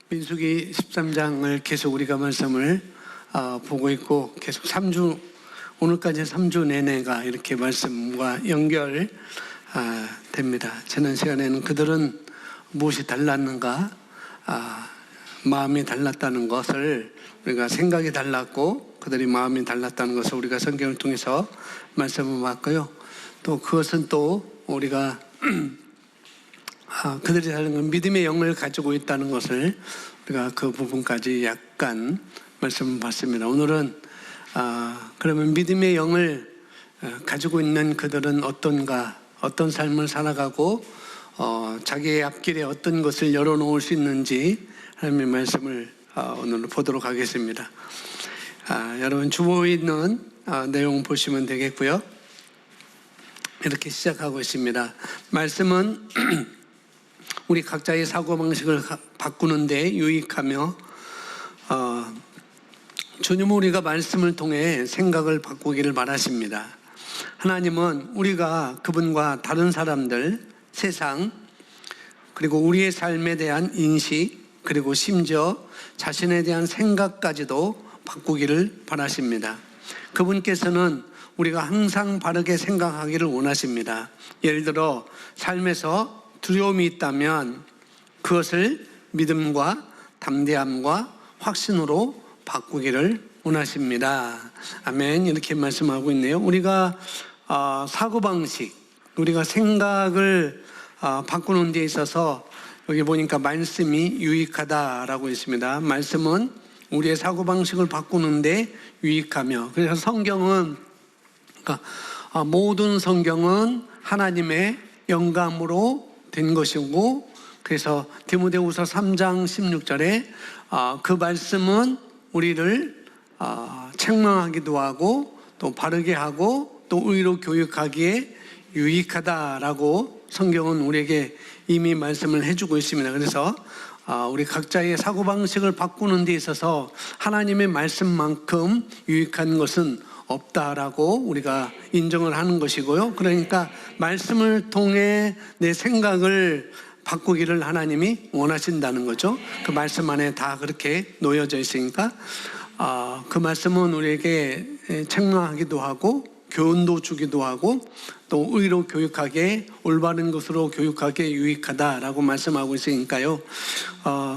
민수기 13장을 계속 우리가 말씀을 보고 있고 계속 3주 오늘까지 3주 내내가 이렇게 말씀과 연결 됩니다. 지난 시간에는 그들은 무엇이 달랐는가, 마음이 달랐다는 것을 우리가 생각이 달랐고 그들이 마음이 달랐다는 것을 우리가 성경을 통해서 말씀을 봤고요. 또 그것은 또 우리가 그들이 다른 건 믿음의 영을 가지고 있다는 것을 우리가 그 부분까지 약간 말씀을 받습니다. 오늘은 그러면 믿음의 영을 가지고 있는 그들은 어떤가, 어떤 삶을 살아가고 자기의 앞길에 어떤 것을 열어놓을 수 있는지 하나님의 말씀을 오늘 보도록 하겠습니다. 여러분 주보에 있는 내용 보시면 되겠고요. 이렇게 시작하고 있습니다. 말씀은 우리 각자의 사고방식을 바꾸는 데 유익하며 주님은 우리가 말씀을 통해 생각을 바꾸기를 바라십니다. 하나님은 우리가 그분과 다른 사람들, 세상, 그리고 우리의 삶에 대한 인식, 그리고 심지어 자신에 대한 생각까지도 바꾸기를 바라십니다. 그분께서는 우리가 항상 바르게 생각하기를 원하십니다. 예를 들어 삶에서 두려움이 있다면 그것을 믿음과 담대함과 확신으로 바꾸기를 원하십니다. 아멘. 이렇게 말씀하고 있네요. 우리가 사고방식, 우리가 생각을 바꾸는 데 있어서 여기 보니까 말씀이 유익하다라고 있습니다. 말씀은 우리의 사고방식을 바꾸는 데 유익하며, 그래서 성경은 모든 성경은 하나님의 영감으로 된 것이고, 그래서 디모데후서 3장 16절에 그 말씀은 우리를 책망하기도 하고 또 바르게 하고 또 의로 교육하기에 유익하다라고 성경은 우리에게 이미 말씀을 해주고 있습니다. 그래서 우리 각자의 사고방식을 바꾸는 데 있어서 하나님의 말씀만큼 유익한 것은 없다라고 우리가 인정을 하는 것이고요. 그러니까 말씀을 통해 내 생각을 바꾸기를 하나님이 원하신다는 거죠. 그 말씀 안에 다 그렇게 놓여져 있으니까 그 말씀은 우리에게 책망하기도 하고 교훈도 주기도 하고 또 의로 교육하게, 올바른 것으로 교육하게 유익하다라고 말씀하고 있으니까요.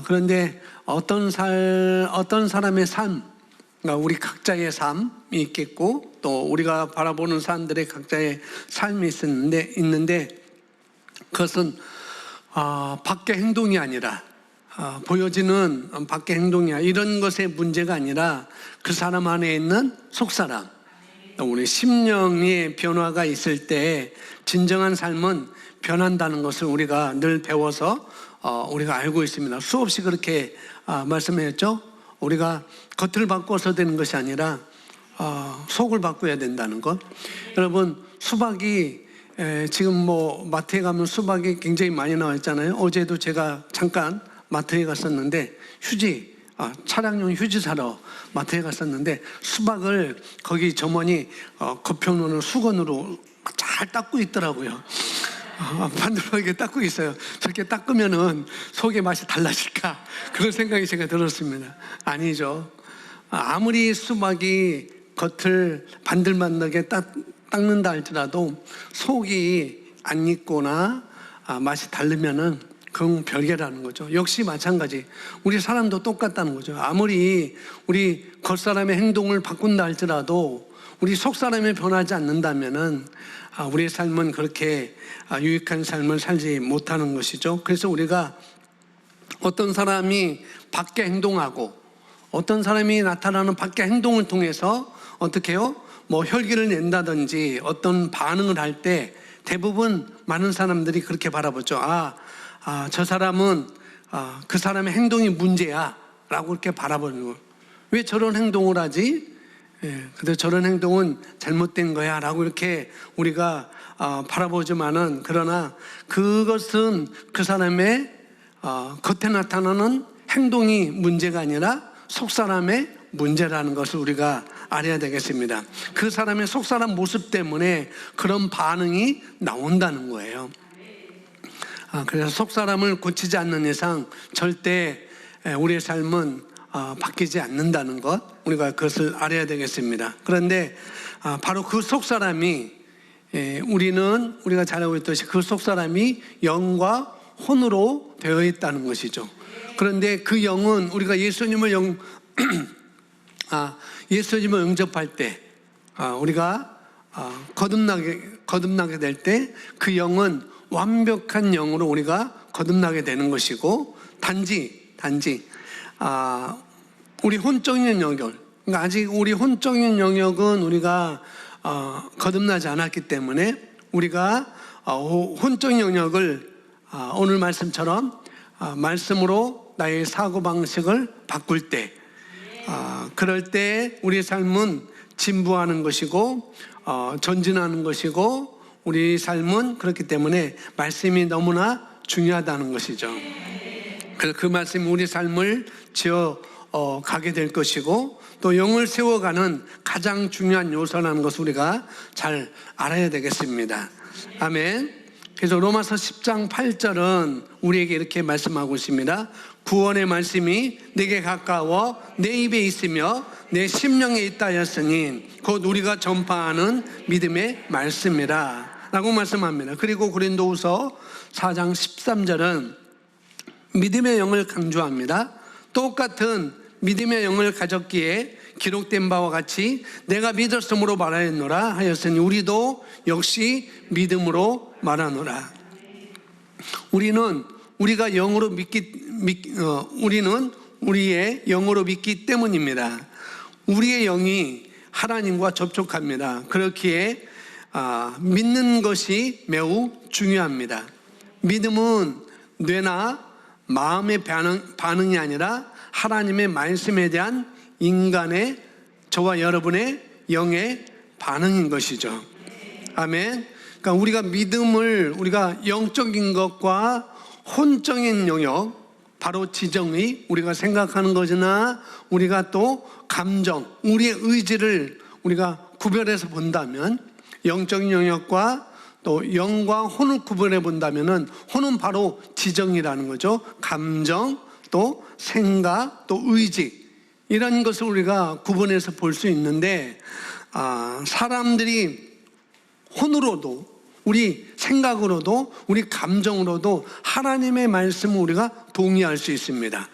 그런데 어떤 사람의 삶, 그러니까 우리 각자의 삶이 있겠고 또 우리가 바라보는 사람들의 각자의 삶이 있는데 그것은 밖의 행동이 아니라 보여지는 밖의 행동이 이런 것의 문제가 아니라 그 사람 안에 있는 속사람, 우리 심령의 변화가 있을 때 진정한 삶은 변한다는 것을 우리가 늘 배워서 우리가 알고 있습니다. 수없이 그렇게 말씀했죠. 우리가 겉을 바꿔서 되는 것이 아니라 속을 바꿔야 된다는 것. 여러분 수박이 지금 마트에 가면 수박이 굉장히 많이 나와 있잖아요. 어제도 제가 잠깐 마트에 갔었는데 차량용 휴지 사러 마트에 갔었는데 수박을 거기 점원이 겉표면을 수건으로 잘 닦고 있더라고요. 반듯하게 닦고 있어요. 저렇게 닦으면은 속의 맛이 달라질까? 그런 생각이 제가 들었습니다. 아니죠. 아무리 수박이 겉을 반들반들하게 닦는다 할지라도 속이 안 익거나 맛이 다르면은 그건 별개라는 거죠. 역시 마찬가지. 우리 사람도 똑같다는 거죠. 아무리 우리 겉사람의 행동을 바꾼다 할지라도 우리 속사람이 변하지 않는다면은 우리의 삶은 그렇게 유익한 삶을 살지 못하는 것이죠. 그래서 우리가 어떤 사람이 밖에 행동하고 어떤 사람이 나타나는 밖의 행동을 통해서 어떻게 해요? 혈기를 낸다든지 어떤 반응을 할 때 대부분 많은 사람들이 그렇게 바라보죠. 저 사람은 그 사람의 행동이 문제야 라고 이렇게 바라보는 거예요. 왜 저런 행동을 하지? 근데 저런 행동은 잘못된 거야 라고 이렇게 우리가 바라보지만은, 그러나 그것은 그 사람의 겉에 나타나는 행동이 문제가 아니라 속사람의 문제라는 것을 우리가 알아야 되겠습니다. 그 사람의 속사람 모습 때문에 그런 반응이 나온다는 거예요. 그래서 속사람을 고치지 않는 이상 절대 우리의 삶은 바뀌지 않는다는 것, 우리가 그것을 알아야 되겠습니다. 그런데 바로 그 속사람이, 우리가 잘 알고 있듯이 그 속사람이 영과 혼으로 되어 있다는 것이죠. 그런데 그 영은 우리가 예수님을 영접할 때, 우리가 거듭나게 될 때 그 영은 완벽한 영으로 우리가 거듭나게 되는 것이고, 단지 우리 혼적인 영역, 그러니까 아직 우리 혼적인 영역은 우리가 거듭나지 않았기 때문에 우리가 혼적인 영역을 오늘 말씀처럼 말씀으로 나의 사고방식을 바꿀 때, 그럴 때 우리의 삶은 진부하는 것이고 전진하는 것이고, 우리 삶은 그렇기 때문에 말씀이 너무나 중요하다는 것이죠. 그래서 그 말씀이 우리 삶을 지어 가게 될 것이고, 또 영을 세워가는 가장 중요한 요소라는 것을 우리가 잘 알아야 되겠습니다. 아멘. 그래서 로마서 10장 8절은 우리에게 이렇게 말씀하고 있습니다. 구원의 말씀이 내게 가까워 내 입에 있으며 내 심령에 있다 하였으니 곧 우리가 전파하는 믿음의 말씀이라 라고 말씀합니다. 그리고 고린도후서 4장 13절은 믿음의 영을 강조합니다. 똑같은 믿음의 영을 가졌기에 기록된 바와 같이 내가 믿었으므로 말하였노라 하였으니 우리도 역시 믿음으로 말하노라. 우리는 우리가 영으로 우리는 우리의 영으로 믿기 때문입니다. 우리의 영이 하나님과 접촉합니다. 그렇기에 믿는 것이 매우 중요합니다. 믿음은 뇌나 마음의 반응이 아니라 하나님의 말씀에 대한 인간의, 저와 여러분의 영의 반응인 것이죠. 아멘. 그러니까 우리가 믿음을, 우리가 영적인 것과 혼적인 영역, 바로 지정의, 우리가 생각하는 것이나 우리가 또 감정, 우리의 의지를 우리가 구별해서 본다면, 영적인 영역과 또 영과 혼을 구별해 본다면은, 혼은 바로 지정이라는 거죠. 감정, 또 생각, 또 의지, 이런 것을 우리가 구분해서 볼 수 있는데, 사람들이 혼으로도, 우리 생각으로도, 우리 감정으로도 하나님의 말씀을 우리가 동의할 수 있습니다.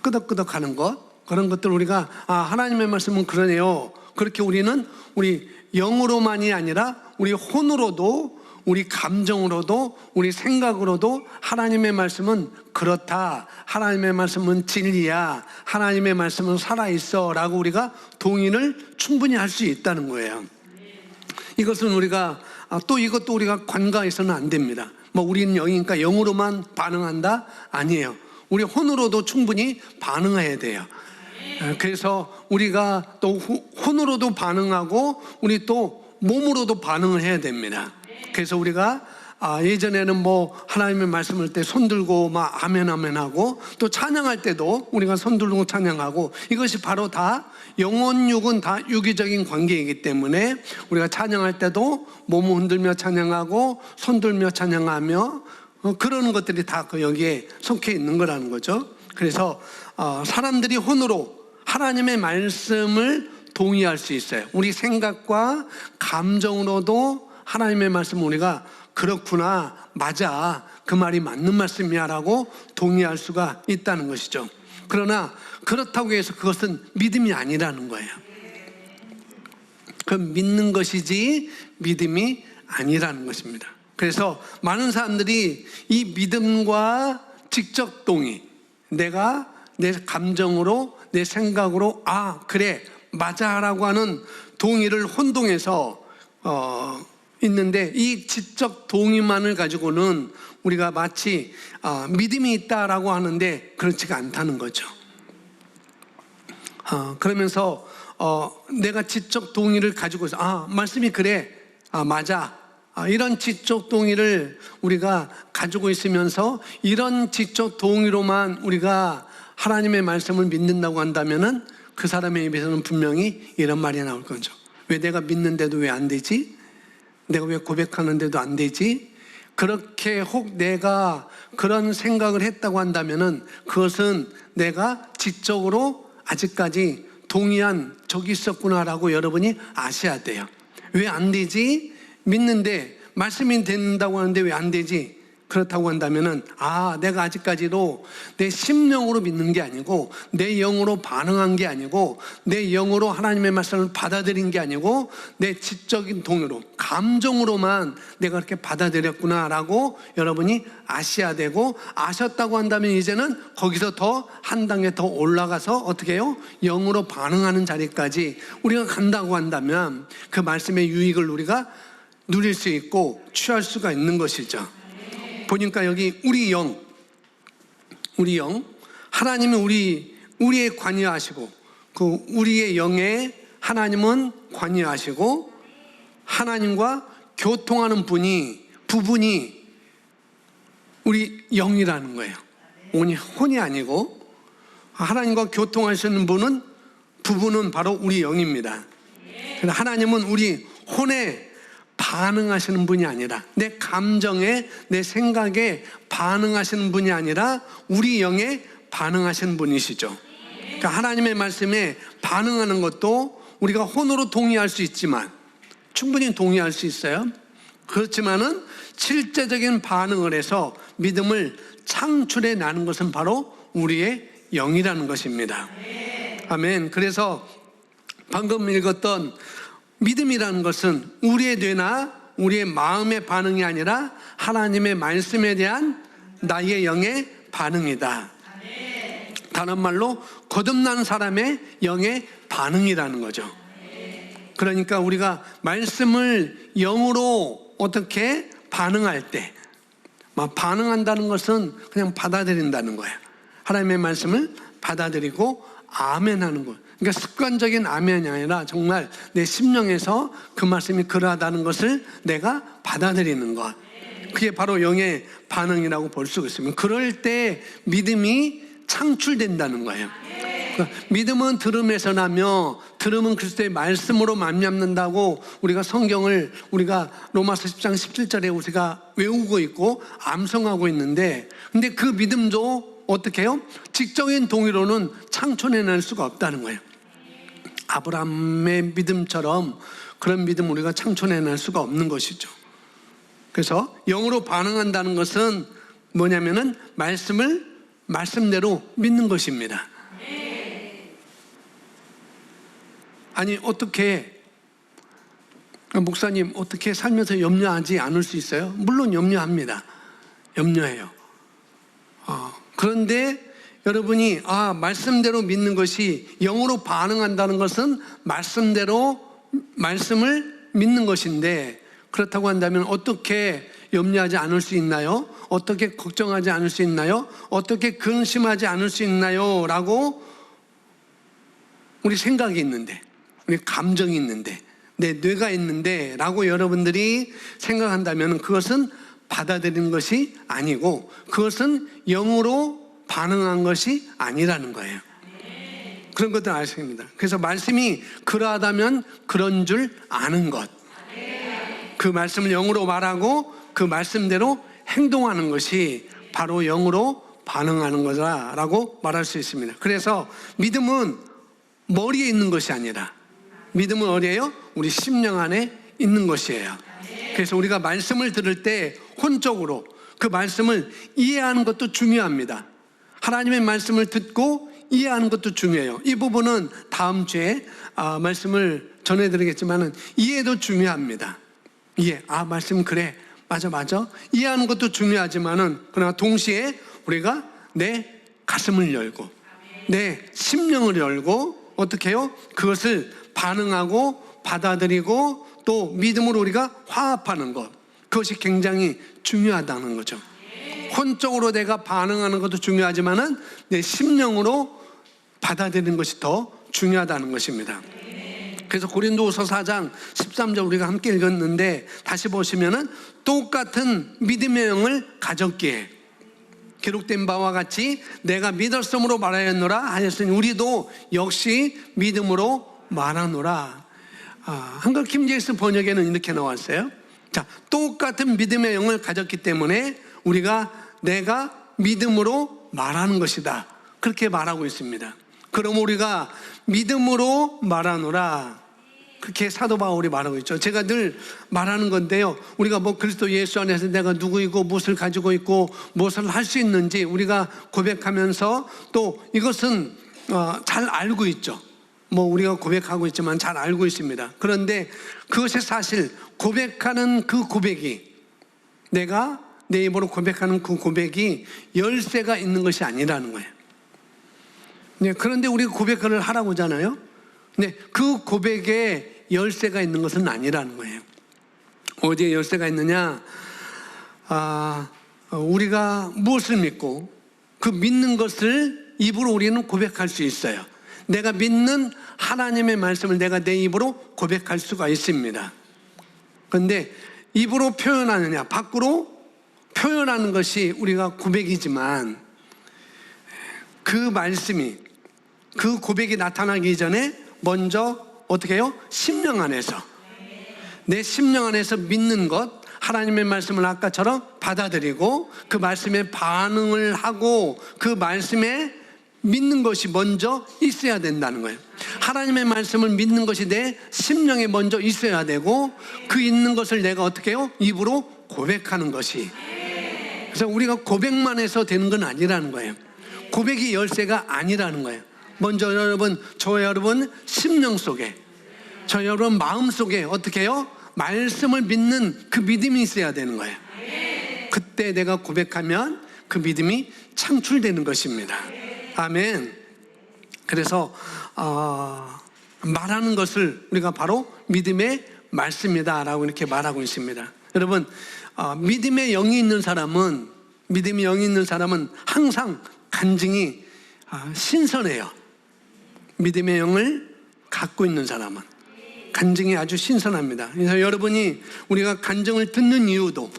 끄덕끄덕 하는 것, 그런 것들 우리가 하나님의 말씀은 그러네요. 그렇게 우리는 우리 영으로만이 아니라 우리 혼으로도, 우리 감정으로도, 우리 생각으로도 하나님의 말씀은 그렇다, 하나님의 말씀은 진리야, 하나님의 말씀은 살아있어 라고 우리가 동의를 충분히 할 수 있다는 거예요. 이것은 우리가 이것도 우리가 관가해서는 안 됩니다. 우리는 영이니까 영으로만 반응한다? 아니에요. 우리 혼으로도 충분히 반응해야 돼요. 그래서 우리가 또 혼으로도 반응하고 우리 또 몸으로도 반응을 해야 됩니다. 그래서 우리가 예전에는 하나님의 말씀을 때 손들고 막 아멘 아멘 하고, 또 찬양할 때도 우리가 손들고 찬양하고, 이것이 바로 다 영혼 육은 다 유기적인 관계이기 때문에 우리가 찬양할 때도 몸을 흔들며 찬양하고 손들며 찬양하며 그런 것들이 다 여기에 속해 있는 거라는 거죠. 그래서 사람들이 혼으로 하나님의 말씀을 동의할 수 있어요. 우리 생각과 감정으로도 하나님의 말씀을 우리가 그렇구나, 맞아, 그 말이 맞는 말씀이야 라고 동의할 수가 있다는 것이죠. 그러나 그렇다고 해서 그것은 믿음이 아니라는 거예요. 그럼 믿는 것이지 믿음이 아니라는 것입니다. 그래서 많은 사람들이 이 믿음과 직접 동의, 내가 내 감정으로, 내 생각으로 그래, 맞아 라고 하는 동의를 혼동해서 있는데, 이 지적 동의만을 가지고는 우리가 마치 믿음이 있다라고 하는데 그렇지가 않다는 거죠. 그러면서 내가 지적 동의를 가지고 있어, 말씀이 그래, 맞아, 이런 지적 동의를 우리가 가지고 있으면서 이런 지적 동의로만 우리가 하나님의 말씀을 믿는다고 한다면은 그 사람의 입에서는 분명히 이런 말이 나올 거죠. 왜 내가 믿는데도 왜 안 되지? 내가 왜 고백하는데도 안 되지? 그렇게 혹 내가 그런 생각을 했다고 한다면은 그것은 내가 지적으로 아직까지 동의한 적이 있었구나라고 여러분이 아셔야 돼요. 왜 안 되지? 믿는데 말씀이 된다고 하는데 왜 안 되지? 그렇다고 한다면은 내가 아직까지도 내 심령으로 믿는 게 아니고 내 영으로 반응한 게 아니고 내 영으로 하나님의 말씀을 받아들인 게 아니고 내 지적인 동의로 감정으로만 내가 그렇게 받아들였구나라고 여러분이 아셔야 되고, 아셨다고 한다면 이제는 거기서 더 한 단계 더 올라가서 어떻게 해요? 영으로 반응하는 자리까지 우리가 간다고 한다면 그 말씀의 유익을 우리가 누릴 수 있고 취할 수가 있는 것이죠. 보니까 여기 우리 영, 하나님은 우리에 관여하시고 그 우리의 영에 하나님은 관여하시고 하나님과 교통하는 부분이 우리 영이라는 거예요. 혼이 아니고 하나님과 교통하시는 부분은 바로 우리 영입니다. 그래서 하나님은 우리 혼에 반응하시는 분이 아니라 내 감정에 내 생각에 반응하시는 분이 아니라 우리 영에 반응하시는 분이시죠. 그러니까 하나님의 말씀에 반응하는 것도 우리가 혼으로 동의할 수 있지만, 충분히 동의할 수 있어요. 그렇지만은 실제적인 반응을 해서 믿음을 창출해 나는 것은 바로 우리의 영이라는 것입니다. 아멘. 그래서 방금 읽었던 믿음이라는 것은 우리의 뇌나 우리의 마음의 반응이 아니라 하나님의 말씀에 대한 나의 영의 반응이다. 다른 말로 거듭난 사람의 영의 반응이라는 거죠. 그러니까 우리가 말씀을 영으로 어떻게 반응할 때, 반응한다는 것은 그냥 받아들인다는 거예요. 하나님의 말씀을 받아들이고 아멘하는 것. 그러니까 습관적인 아멘이 아니라 정말 내 심령에서 그 말씀이 그러하다는 것을 내가 받아들이는 것. 그게 바로 영의 반응이라고 볼 수 있습니다. 그럴 때 믿음이 창출된다는 거예요. 그러니까 믿음은 들음에서 나며 들음은 그리스도의 말씀으로 말미암는다고 우리가 성경을 우리가 로마서 10장 17절에 우리가 외우고 있고 암송하고 있는데, 근데 그 믿음도 어떻게 해요? 직접인 동의로는 창출해낼 수가 없다는 거예요. 아브라함의 믿음처럼 그런 믿음 우리가 창출해낼 수가 없는 것이죠. 그래서 영으로 반응한다는 것은 뭐냐면은 말씀을 말씀대로 믿는 것입니다. 아니 어떻게 목사님 어떻게 살면서 염려하지 않을 수 있어요? 물론 염려합니다. 염려해요. 그런데 여러분이 말씀대로 믿는 것이, 영으로 반응한다는 것은 말씀을 믿는 것인데, 그렇다고 한다면 어떻게 염려하지 않을 수 있나요? 어떻게 걱정하지 않을 수 있나요? 어떻게 근심하지 않을 수 있나요? 라고 우리 생각이 있는데, 우리 감정이 있는데, 내 뇌가 있는데 라고 여러분들이 생각한다면 그것은 받아들이는 것이 아니고 그것은 영으로 반응한 것이 아니라는 거예요. 그런 것들 아셔야 됩니다. 그래서 말씀이 그러하다면 그런 줄 아는 것, 그 말씀을 영으로 말하고 그 말씀대로 행동하는 것이 바로 영으로 반응하는 거다라고 말할 수 있습니다. 그래서 믿음은 머리에 있는 것이 아니라 믿음은 어디예요? 우리 심령 안에 있는 것이에요. 그래서 우리가 말씀을 들을 때 혼적으로 그 말씀을 이해하는 것도 중요합니다. 하나님의 말씀을 듣고 이해하는 것도 중요해요. 이 부분은 다음 주에 말씀을 전해드리겠지만은 이해도 중요합니다. 이해, 말씀 그래, 맞아 이해하는 것도 중요하지만은 그러나 동시에 우리가 내 가슴을 열고 내 심령을 열고 어떻게 해요? 그것을 반응하고 받아들이고 또 믿음으로 우리가 화합하는 것, 그것이 굉장히 중요하다는 거죠. 혼적으로 내가 반응하는 것도 중요하지만은 내 심령으로 받아들이는 것이 더 중요하다는 것입니다. 그래서 고린도후서 4장 13절 우리가 함께 읽었는데 다시 보시면은 똑같은 믿음의 영을 가졌기에 기록된 바와 같이 내가 믿었음으로 말하였노라 하였으니 우리도 역시 믿음으로 말하노라. 한글 킹제임스 번역에는 이렇게 나왔어요. 자, 똑같은 믿음의 영을 가졌기 때문에 우리가 내가 믿음으로 말하는 것이다, 그렇게 말하고 있습니다. 그럼 우리가 믿음으로 말하노라, 그렇게 사도 바울이 말하고 있죠. 제가 늘 말하는 건데요, 우리가 뭐 그리스도 예수 안에서 내가 누구이고 무엇을 가지고 있고 무엇을 할 수 있는지 우리가 고백하면서 또 이것은 잘 알고 있죠. 뭐 우리가 고백하고 있지만 잘 알고 있습니다. 그런데 그것이 사실 고백하는 그 고백이, 내가 내 입으로 고백하는 그 고백이 열쇠가 있는 것이 아니라는 거예요. 네, 그런데 우리가 고백을 하라고 하잖아요. 네, 그 고백에 열쇠가 있는 것은 아니라는 거예요. 어디에 열쇠가 있느냐? 우리가 무엇을 믿고 그 믿는 것을 입으로 우리는 고백할 수 있어요. 내가 믿는 하나님의 말씀을 내가 내 입으로 고백할 수가 있습니다. 그런데 입으로 표현하느냐, 밖으로 표현하는 것이 우리가 고백이지만, 그 말씀이, 그 고백이 나타나기 전에 먼저 어떻게 해요? 심령 안에서, 내 심령 안에서 믿는 것, 하나님의 말씀을 아까처럼 받아들이고 그 말씀에 반응을 하고 그 말씀에 믿는 것이 먼저 있어야 된다는 거예요. 하나님의 말씀을 믿는 것이 내 심령에 먼저 있어야 되고, 그 있는 것을 내가 어떻게 해요? 입으로 고백하는 것이. 그래서 우리가 고백만 해서 되는 건 아니라는 거예요. 고백이 열쇠가 아니라는 거예요. 먼저 저 여러분 심령 속에, 저 여러분 마음 속에 어떻게 해요? 말씀을 믿는 그 믿음이 있어야 되는 거예요. 그때 내가 고백하면 그 믿음이 창출되는 것입니다. 아멘. 그래서 말하는 것을 우리가 바로 믿음의 말씀이다 라고 이렇게 말하고 있습니다. 여러분, 믿음의 영이 있는 사람은 항상 간증이 신선해요. 믿음의 영을 갖고 있는 사람은 간증이 아주 신선합니다. 그래서 여러분이 우리가 간증을 듣는 이유도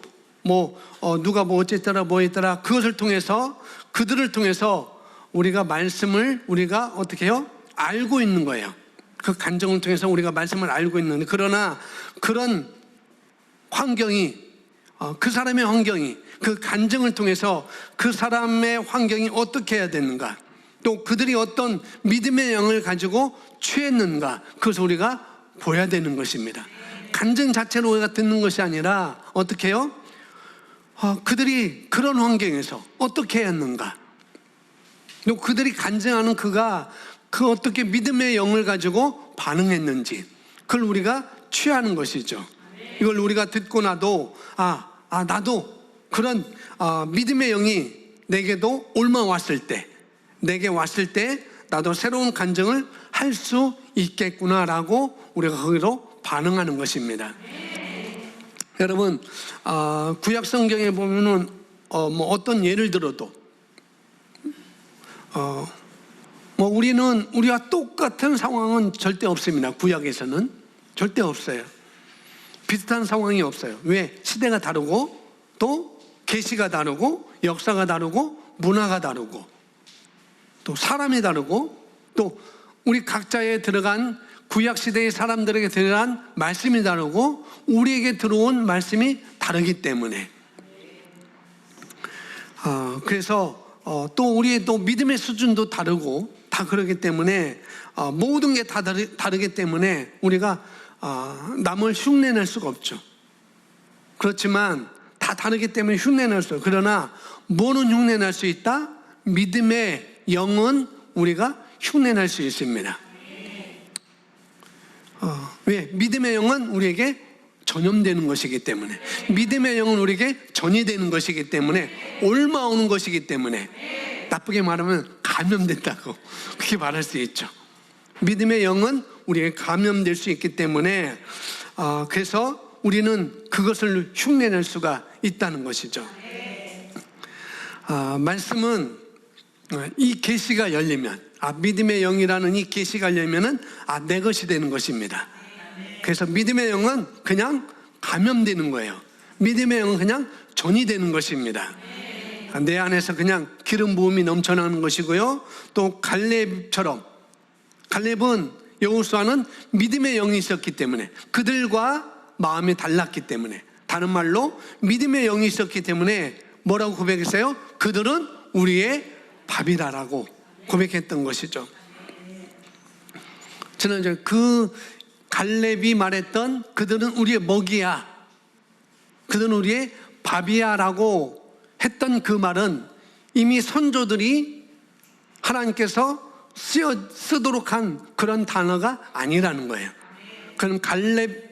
누가 뭐 어쨌더라 뭐 했더라, 그것을 통해서, 그들을 통해서 우리가 말씀을 우리가 어떻게 해요? 알고 있는 거예요. 그 간증을 통해서 우리가 말씀을 알고 있는데, 그러나 그런 환경이, 그 사람의 환경이, 그 간증을 통해서 그 사람의 환경이 어떻게 해야 되는가, 또 그들이 어떤 믿음의 영을 가지고 취했는가, 그것을 우리가 보여야 되는 것입니다. 간증 자체로 우리가 듣는 것이 아니라 어떻게 해요? 그들이 그런 환경에서 어떻게 했는가, 또 그들이 간증하는 그가 그 어떻게 믿음의 영을 가지고 반응했는지, 그걸 우리가 취하는 것이죠. 이걸 우리가 듣고 나도 나도 그런 믿음의 영이 내게도 내게 왔을 때 나도 새로운 간증을 할 수 있겠구나라고 우리가 거기로 반응하는 것입니다. 여러분, 구약 성경에 보면은 어떤 예를 들어도 우리와 똑같은 상황은 절대 없습니다. 구약에서는 절대 없어요. 비슷한 상황이 없어요. 왜? 시대가 다르고, 또 계시가 다르고, 역사가 다르고, 문화가 다르고, 또 사람이 다르고, 또 우리 각자에 들어간 구약 시대의 사람들에게 들어간 말씀이 다르고, 우리에게 들어온 말씀이 다르기 때문에, 그래서 또 우리의 또 믿음의 수준도 다르고, 다 그러기 때문에 모든 게 다 다르기 때문에 우리가 남을 흉내낼 수가 없죠. 그렇지만 다 다르기 때문에 흉내낼 수 없어요. 그러나 뭐는 흉내낼 수 있다? 믿음의 영은 우리가 흉내낼 수 있습니다. 왜? 믿음의 영은 우리에게 전염되는 것이기 때문에, 믿음의 영은 우리에게 전이 되는 것이기 때문에, 옮아오는 것이기 때문에, 나쁘게 말하면 감염된다고 그렇게 말할 수 있죠. 믿음의 영은 우리에게 감염될 수 있기 때문에, 그래서 우리는 그것을 흉내낼 수가 있다는 것이죠. 말씀은 이 계시가 열리면, 믿음의 영이라는 이 계시가 열리면은 내 것이 되는 것입니다. 그래서 믿음의 영은 그냥 감염되는 거예요. 믿음의 영은 그냥 전이 되는 것입니다. 내 안에서 그냥 기름 부음이 넘쳐나는 것이고요. 또 갈렙은, 여호수아는 믿음의 영이 있었기 때문에, 그들과 마음이 달랐기 때문에, 다른 말로 믿음의 영이 있었기 때문에 뭐라고 고백했어요? 그들은 우리의 밥이다라고 고백했던 것이죠. 지난주에 그 갈렙이 말했던 그들은 우리의 먹이야, 그들은 우리의 밥이야 라고 했던 그 말은 이미 선조들이 하나님께서 쓰도록 한 그런 단어가 아니라는 거예요. 그럼 갈렙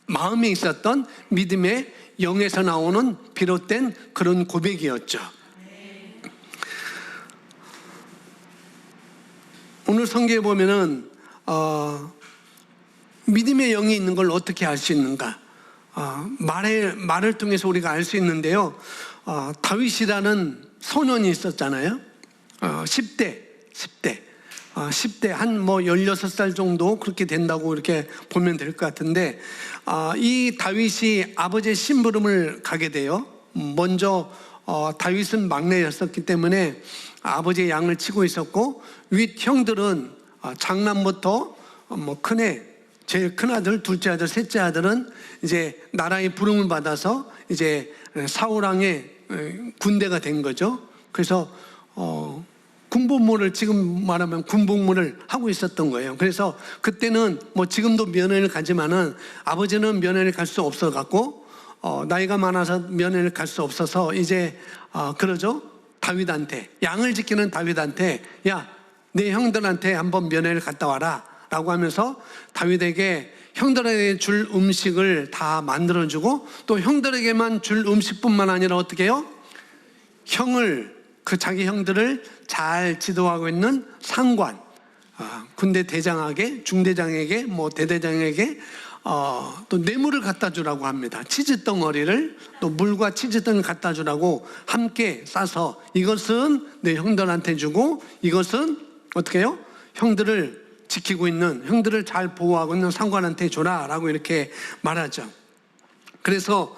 마음에 있었던 믿음의 영에서 나오는 비롯된 그런 고백이었죠. 오늘 성경에 보면은 믿음의 영이 있는 걸 어떻게 알 수 있는가? 말을 통해서 우리가 알 수 있는데요. 다윗이라는 소년이 있었잖아요. 10대 한 16살 정도 그렇게 된다고 이렇게 보면 될 것 같은데, 이 다윗이 아버지의 심부름을 가게 돼요. 먼저 다윗은 막내였었기 때문에 아버지의 양을 치고 있었고, 윗 형들은 장남부터 큰애, 제일 큰 아들, 둘째 아들, 셋째 아들은 이제 나라의 부름을 받아서 이제 사울왕의 군대가 된 거죠. 그래서 군복무를, 지금 말하면 군복무를 하고 있었던 거예요. 그래서 그때는 지금도 면회를 가지만은 아버지는 면회를 갈 수 없어 갖고 나이가 많아서 면회를 갈 수 없어서 이제 그러죠. 다윗한테, 양을 지키는 다윗한테, 야, 내 형들한테 한번 면회를 갔다 와라 라고 하면서 다윗에게 형들에게 줄 음식을 다 만들어주고, 또 형들에게만 줄 음식뿐만 아니라 어떻게 해요? 자기 형들을 잘 지도하고 있는 상관, 군대 대장에게, 중대장에게, 대대장에게 또 뇌물을 갖다 주라고 합니다. 치즈 덩어리를, 또 물과 치즈 덩어리를 갖다 주라고 함께 싸서 이것은 내 형들한테 주고 이것은 어떻게 해요? 형들을 지키고 있는, 형들을 잘 보호하고 있는 상관한테 줘라 라고 이렇게 말하죠. 그래서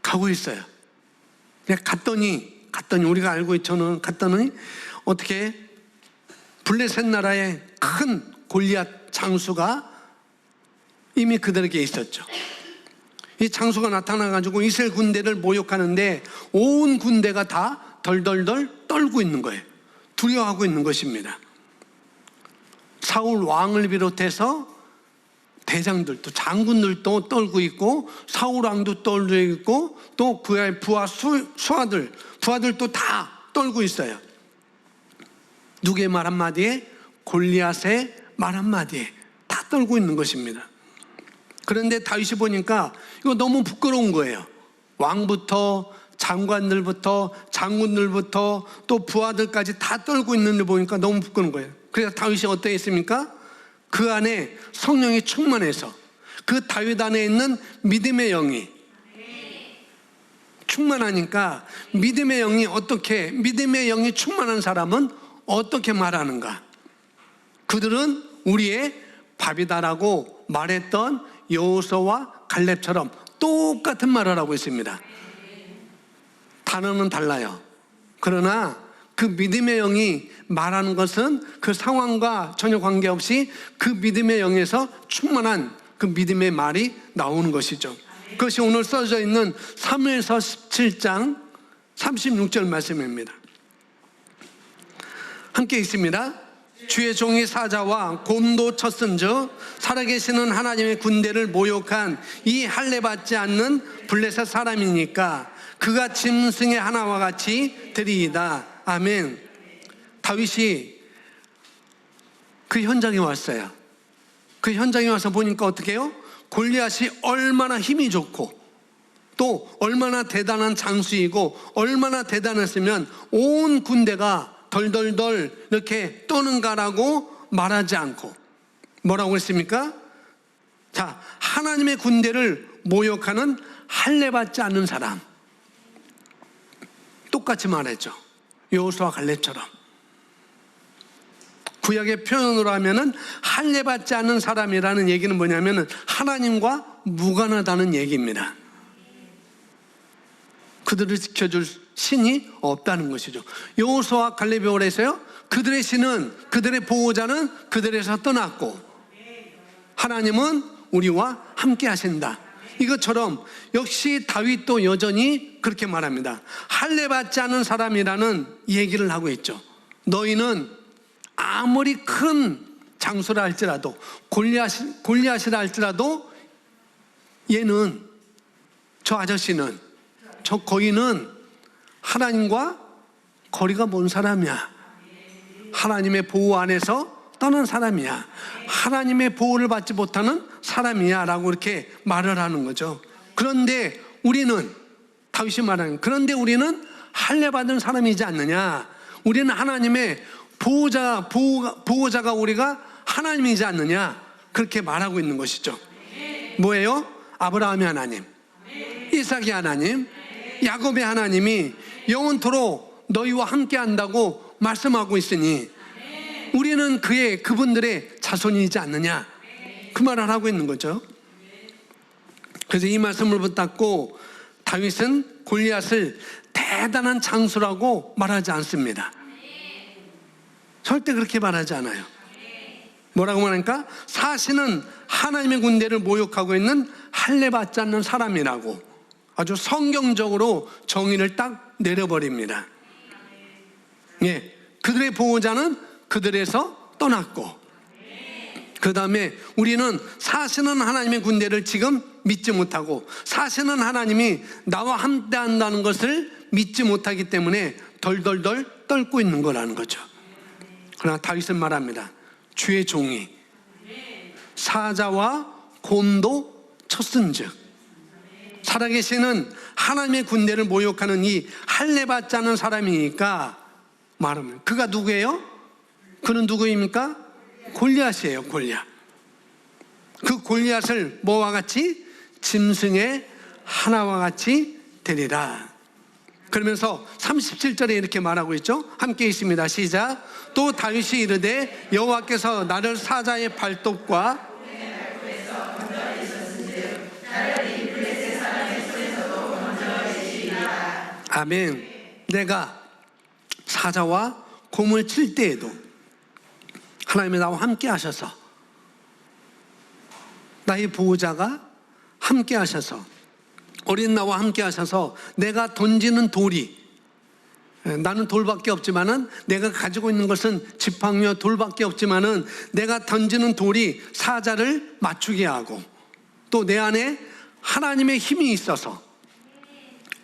가고 있어요. 갔더니 우리가 알고 있잖아요. 갔더니 어떻게 블레셋 나라의 큰 골리앗 장수가 이미 그들에게 있었죠. 이 장수가 나타나가지고 이스라엘 군대를 모욕하는데 온 군대가 다 덜덜덜 떨고 있는 거예요. 두려워하고 있는 것입니다. 사울 왕을 비롯해서 대장들도, 장군들도 떨고 있고, 사울 왕도 떨고 있고, 또 그의 부하들도 다 떨고 있어요. 누구의 말 한마디에? 골리앗의 말 한마디에 다 떨고 있는 것입니다. 그런데 다윗이 보니까 이거 너무 부끄러운 거예요. 왕부터 장관들부터 장군들부터 또 부하들까지 다 떨고 있는 데 보니까 너무 부끄러운 거예요. 그래서 다윗이 어떻게 했습니까? 그 안에 성령이 충만해서 그 다윗 안에 있는 믿음의 영이 충만하니까, 믿음의 영이 충만한 사람은 어떻게 말하는가? 그들은 우리의 밥이다라고 말했던 여호수아와 갈렙처럼 똑같은 말을 하고 있습니다. 단어는 달라요. 그러나 그 믿음의 영이 말하는 것은 그 상황과 전혀 관계없이 그 믿음의 영에서 충만한 그 믿음의 말이 나오는 것이죠. 그것이 오늘 써져 있는 사무엘서 17장 36절 말씀입니다. 함께 읽습니다. 주의 종이 사자와 곰도 쳤은즉 살아계시는 하나님의 군대를 모욕한 이 할례받지 않는 블레셋 사람이니까 그가 짐승의 하나와 같이 되리이다. 아멘. 다윗이 그 현장에 왔어요. 그 현장에 와서 보니까 어떻게 해요? 골리앗이 얼마나 힘이 좋고 또 얼마나 대단한 장수이고 얼마나 대단했으면 온 군대가 덜덜덜 이렇게 떠는가라고 말하지 않고 뭐라고 했습니까? 자, 하나님의 군대를 모욕하는 할례받지 않는 사람, 똑같이 말했죠. 여호수아 갈렙처럼. 구약의 표현으로 하면은 할례받지 않는 사람이라는 얘기는 뭐냐면은 하나님과 무관하다는 얘기입니다. 그들을 지켜줄 신이 없다는 것이죠. 여호수아 갈렙이 오래서요, 그들의 신은, 그들의 보호자는 그들에서 떠났고 하나님은 우리와 함께 하신다. 이것처럼 역시 다윗도 여전히 그렇게 말합니다. 할례 받지 않은 사람이라는 얘기를 하고 있죠. 너희는 아무리 큰 장수라 할지라도 골리앗이라 할지라도 얘는, 저 아저씨는, 저 거인은 하나님과 거리가 먼 사람이야. 하나님의 보호 안에서 떠난 사람이야. 하나님의 보호를 받지 못하는 사람이야 라고 이렇게 말을 하는 거죠. 그런데 우리는, 다윗이 말하는, 그런데 우리는 할례 받은 사람이지 않느냐. 우리는 하나님의 보호자가 우리가 하나님이지 않느냐. 그렇게 말하고 있는 것이죠. 뭐예요? 아브라함의 하나님, 이삭의 하나님, 야곱의 하나님이 영원토록 너희와 함께 한다고 말씀하고 있으니 우리는 그분들의 자손이지 않느냐, 그 말을 하고 있는 거죠. 그래서 이 말씀을 붙잡고 다윗은 골리앗을 대단한 장수라고 말하지 않습니다. 절대 그렇게 말하지 않아요. 뭐라고 말하니까 사실은 하나님의 군대를 모욕하고 있는 할례 받지 않는 사람이라고 아주 성경적으로 정의를 딱 내려버립니다. 예, 그들의 보호자는 그들에서 떠났고, 그 다음에 우리는 사실은 하나님의 군대를 지금 믿지 못하고 사실은 하나님이 나와 함께 한다는 것을 믿지 못하기 때문에 덜덜덜 떨고 있는 거라는 거죠. 그러나 다윗은 말합니다. 주의 종이 사자와 곰도 쳤은즉, 살아계시는 하나님의 군대를 모욕하는 이 할례 받지 않은 사람이니까 말하면 그가 누구예요? 그는 누구입니까? 골리앗이에요. 골리앗. 그 골리앗을 뭐와 같이? 짐승의 하나와 같이 되리라. 그러면서 37절에 이렇게 말하고 있죠. 함께 있습니다. 시작. 또 다윗이 이르되 여호와께서 나를 사자의 발톱과 아멘. 내가 사자와 곰을 칠 때에도 하나님이 나와 함께 하셔서, 나의 보호자가 함께 하셔서, 어린 나와 함께 하셔서 내가 던지는 돌이, 나는 돌밖에 없지만은, 내가 가지고 있는 것은 지팡이와 돌밖에 없지만은 내가 던지는 돌이 사자를 맞추게 하고 또 내 안에 하나님의 힘이 있어서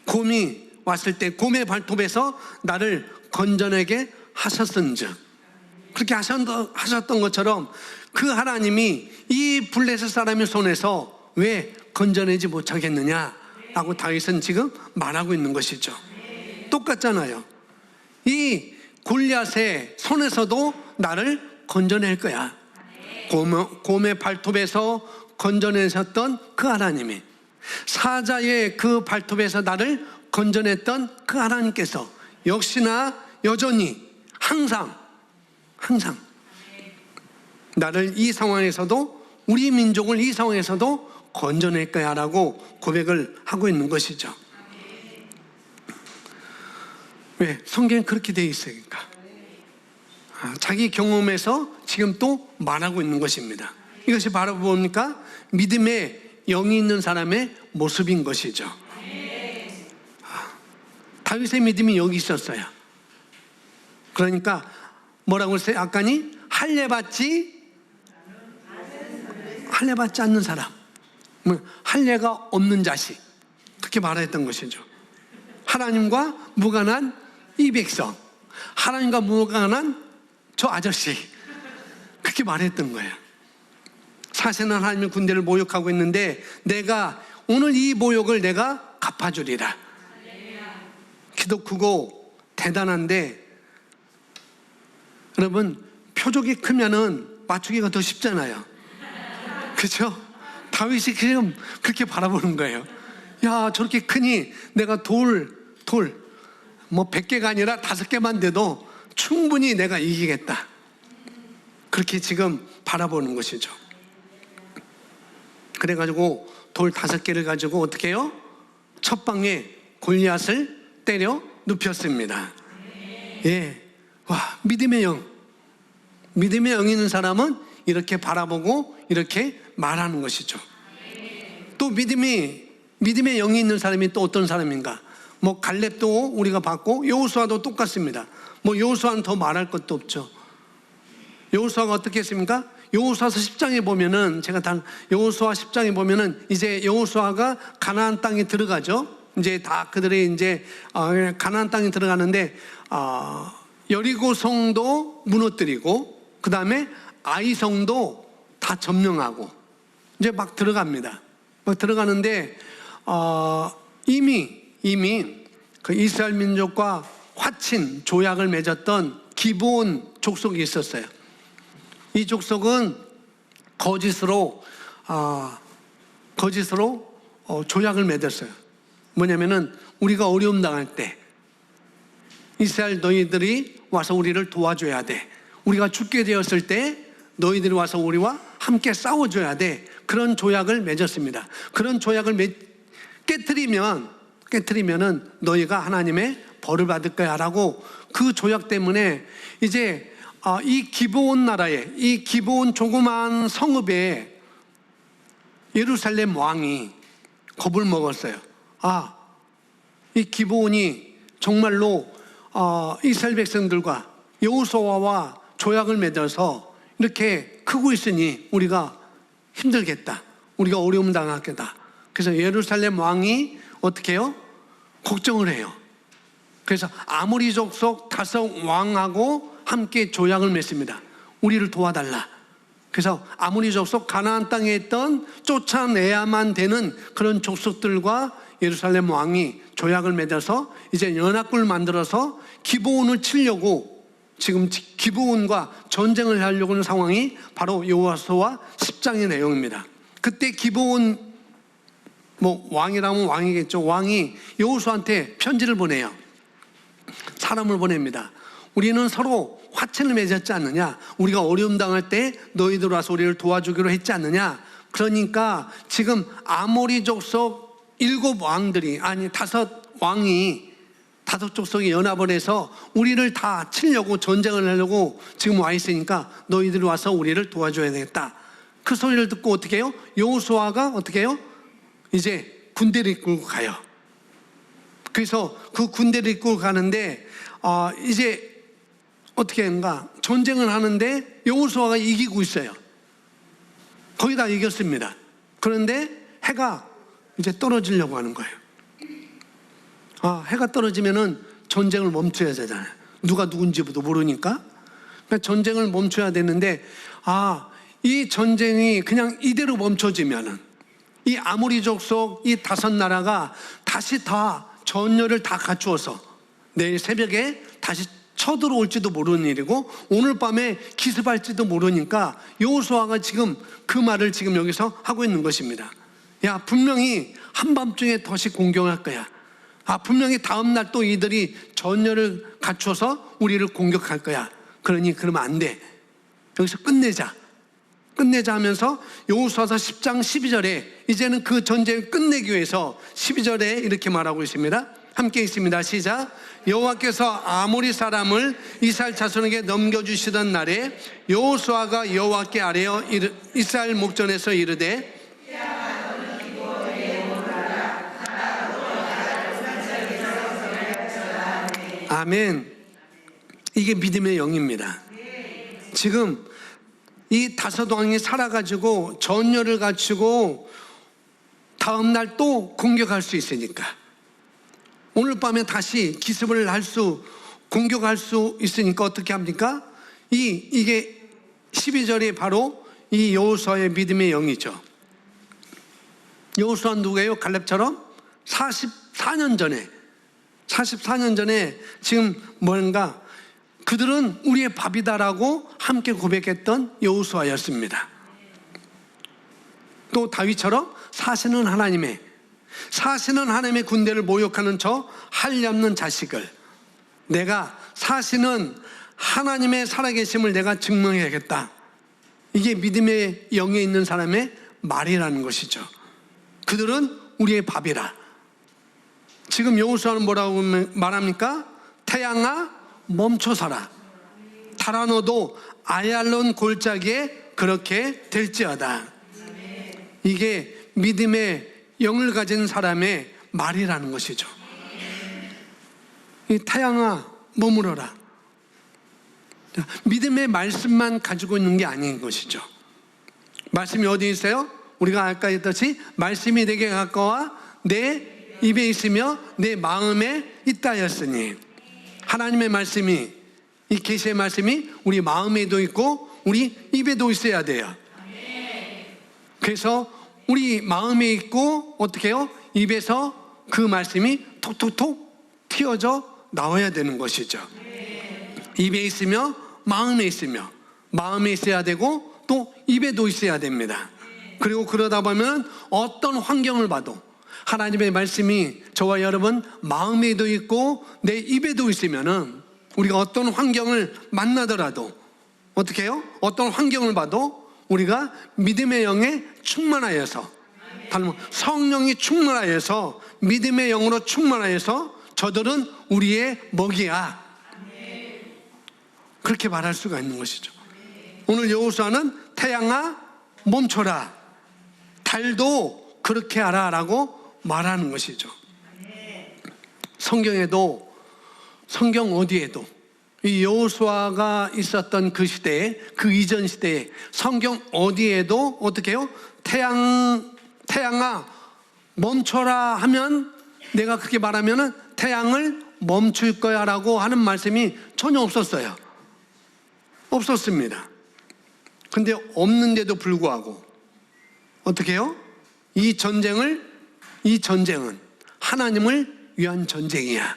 곰이 왔을 때 곰의 발톱에서 나를 건져내게 하셨은즉, 그렇게 하셨던 것처럼 그 하나님이 이 블레셋 사람의 손에서 왜 건져내지 못하겠느냐 라고 다윗은 지금 말하고 있는 것이죠. 똑같잖아요. 이 골리앗의 손에서도 나를 건져낼 거야. 곰의 발톱에서 건져내셨던 그 하나님이, 사자의 그 발톱에서 나를 건져냈던 그 하나님께서 역시나 여전히 항상 나를 이 상황에서도, 우리 민족을 이 상황에서도 건져낼 거야 라고 고백을 하고 있는 것이죠. 왜? 성경에 그렇게 되어 있으니까. 자기 경험에서 지금 또 말하고 있는 것입니다. 이것이 바로 뭡니까? 믿음의 영이 있는 사람의 모습인 것이죠. 다윗의 믿음이 여기 있었어요. 그러니까 뭐라고 했어요? 아까니 할례 받지 않는 사람, 할례가 없는 자식, 그렇게 말했던 것이죠. 하나님과 무관한 이 백성, 하나님과 무관한 저 아저씨, 그렇게 말했던 거예요. 사실은 하나님의 군대를 모욕하고 있는데 내가 오늘 이 모욕을 내가 갚아주리라. 기도 크고 대단한데, 여러분 표적이 크면은 맞추기가 더 쉽잖아요. 그렇죠? 다윗이 지금 그렇게 바라보는 거예요. 야, 저렇게 크니 내가 돌 100개가 아니라 5개만 돼도 충분히 내가 이기겠다. 그렇게 지금 바라보는 것이죠. 그래가지고 돌 5개를 가지고 어떻게 해요? 첫 방에 골리앗을 때려 눕혔습니다. 예. 와, 믿음의 영 있는 사람은 이렇게 바라보고 이렇게 말하는 것이죠. 또 또 믿음의 영이 있는 사람이 또 어떤 사람인가? 뭐 갈렙도 우리가 봤고 여호수아도 똑같습니다. 뭐 여호수아는 더 말할 것도 없죠. 여호수아가 어떻게 했습니까? 여호수아서 10장에 보면은 여호수아 10장에 보면은 이제 여호수아가 가나안 땅에 들어가죠. 이제 다 그들의 이제 가나안 땅에 들어가는데 여리고 성도 무너뜨리고 그 다음에 아이 성도 다 점령하고 이제 막 들어갑니다. 막 들어가는데 이미 그 이스라엘 민족과 화친 조약을 맺었던 기브온 족속이 있었어요. 이 족속은 거짓으로 조약을 맺었어요. 뭐냐면은 우리가 어려움 당할 때 이스라엘 너희들이 와서 우리를 도와줘야 돼. 우리가 죽게 되었을 때 너희들이 와서 우리와 함께 싸워줘야 돼. 그런 조약을 맺었습니다. 그런 조약을 깨트리면은 너희가 하나님의 벌을 받을 거야라고 그 조약 때문에 이제 이 기브온 나라에 이 기브온 조그마한 성읍에 예루살렘 왕이 겁을 먹었어요. 이 기브온이 정말로 이스라엘 백성들과 여호수아와 조약을 맺어서 이렇게 크고 있으니 우리가 힘들겠다. 우리가 어려움 당하겠다. 그래서 예루살렘 왕이 어떻게 해요? 걱정을 해요. 그래서 아모리 족속 다섯 왕하고 함께 조약을 맺습니다. 우리를 도와달라. 그래서 아모리 족속 가나안 땅에 있던 쫓아내야만 되는 그런 족속들과 예루살렘 왕이 조약을 맺어서 이제 연합군을 만들어서 기브온을 치려고 지금 기브온과 전쟁을 하려고 하는 상황이 바로 여호수아 10장의 내용입니다. 그때 기브온 왕이라면 왕이겠죠. 왕이 여호수아한테 편지를 보내요. 사람을 보냅니다. 우리는 서로 화친을 맺었지 않느냐? 우리가 어려움 당할 때 너희들 와서 우리를 도와주기로 했지 않느냐? 그러니까 지금 아모리 족속 5 족속이 연합을 해서 우리를 다 치려고 전쟁을 하려고 지금 와 있으니까 너희들이 와서 우리를 도와줘야 되겠다. 그 소리를 듣고 어떻게 해요? 여호수아가 어떻게 해요? 이제 군대를 이끌고 가요. 그래서 그 군대를 이끌고 가는데 이제 어떻게 한가? 전쟁을 하는데 여호수아가 이기고 있어요. 거의 다 이겼습니다. 그런데 해가 이제 떨어지려고 하는 거예요. 해가 떨어지면은 전쟁을 멈춰야 되잖아요. 누가 누군지도 모르니까. 그러니까 전쟁을 멈춰야 되는데 이 전쟁이 그냥 이대로 멈춰지면은 이 아모리 족속 이 5 나라가 다시 다 전열을 다 갖추어서 내일 새벽에 다시 쳐들어올지도 모르는 일이고 오늘 밤에 기습할지도 모르니까 여호수아가 지금 그 말을 지금 여기서 하고 있는 것입니다. 야, 분명히 한밤중에 다시 공격할 거야. 분명히 다음날 또 이들이 전열을 갖춰서 우리를 공격할 거야. 그러면 안 돼. 여기서 끝내자 하면서 여호수아서 10장 12절에 이제는 그 전쟁을 끝내기 위해서 12절에 이렇게 말하고 있습니다. 함께 있습니다. 시작. 여호와께서 아모리 사람을 이스라엘 자손에게 넘겨주시던 날에 여호수아가 여호와께 아뢰어 이스라엘 목전에서 이르되 아멘. 이게 믿음의 영입니다. 지금 이 5 왕이 살아가지고 전열을 갖추고 다음날 또 공격할 수 있으니까 오늘 밤에 다시 기습을 공격할 수 있으니까 어떻게 합니까? 이게 12절이 바로 이 여호수아의 믿음의 영이죠. 여호수아는 누구예요? 갈렙처럼 44년 전에 지금 뭔가 그들은 우리의 밥이다라고 함께 고백했던 여호수아였습니다. 또 다윗처럼 사시는 하나님의 군대를 모욕하는 저 한량없는 자식을 내가 사시는 하나님의 살아계심을 내가 증명해야겠다. 이게 믿음의 영에 있는 사람의 말이라는 것이죠. 그들은 우리의 밥이라. 지금 여호수아는 뭐라고 말합니까? 태양아 멈춰서라. 달아너도 아얄론 골짜기에 그렇게 될지어다. 이게 믿음의 영을 가진 사람의 말이라는 것이죠. 이 태양아 머무러라. 믿음의 말씀만 가지고 있는 게 아닌 것이죠. 말씀이 어디 있어요? 우리가 아까 했듯이 말씀이 내게 가까워 내 입에 있으며 내 마음에 있다 하였으니, 하나님의 말씀이, 이 계시의 말씀이 우리 마음에도 있고 우리 입에도 있어야 돼요. 그래서 우리 마음에 있고 어떻게 해요? 입에서 그 말씀이 톡톡톡 튀어져 나와야 되는 것이죠. 입에 있으며 마음에 있으며, 마음에 있어야 되고 또 입에도 있어야 됩니다. 그리고 그러다 보면 어떤 환경을 봐도 하나님의 말씀이 저와 여러분 마음에도 있고 내 입에도 있으면은 우리가 어떤 환경을 만나더라도 어떻게 해요? 어떤 환경을 봐도 우리가 믿음의 영에 충만하여서, 성령이 충만하여서, 믿음의 영으로 충만하여서 저들은 우리의 먹이야, 그렇게 말할 수가 있는 것이죠. 오늘 여호수아는 태양아 멈춰라, 달도 그렇게 하라 라고 말하는 것이죠. 성경 어디에도 이 여호수아가 있었던 그 시대에, 그 이전 시대에 성경 어디에도 어떻게 해요? 태양아 멈춰라 하면, 내가 그렇게 말하면은 태양을 멈출 거야 라고 하는 말씀이 전혀 없었어요. 없었습니다. 근데 없는데도 불구하고 어떻게 해요? 이 전쟁은 하나님을 위한 전쟁이야,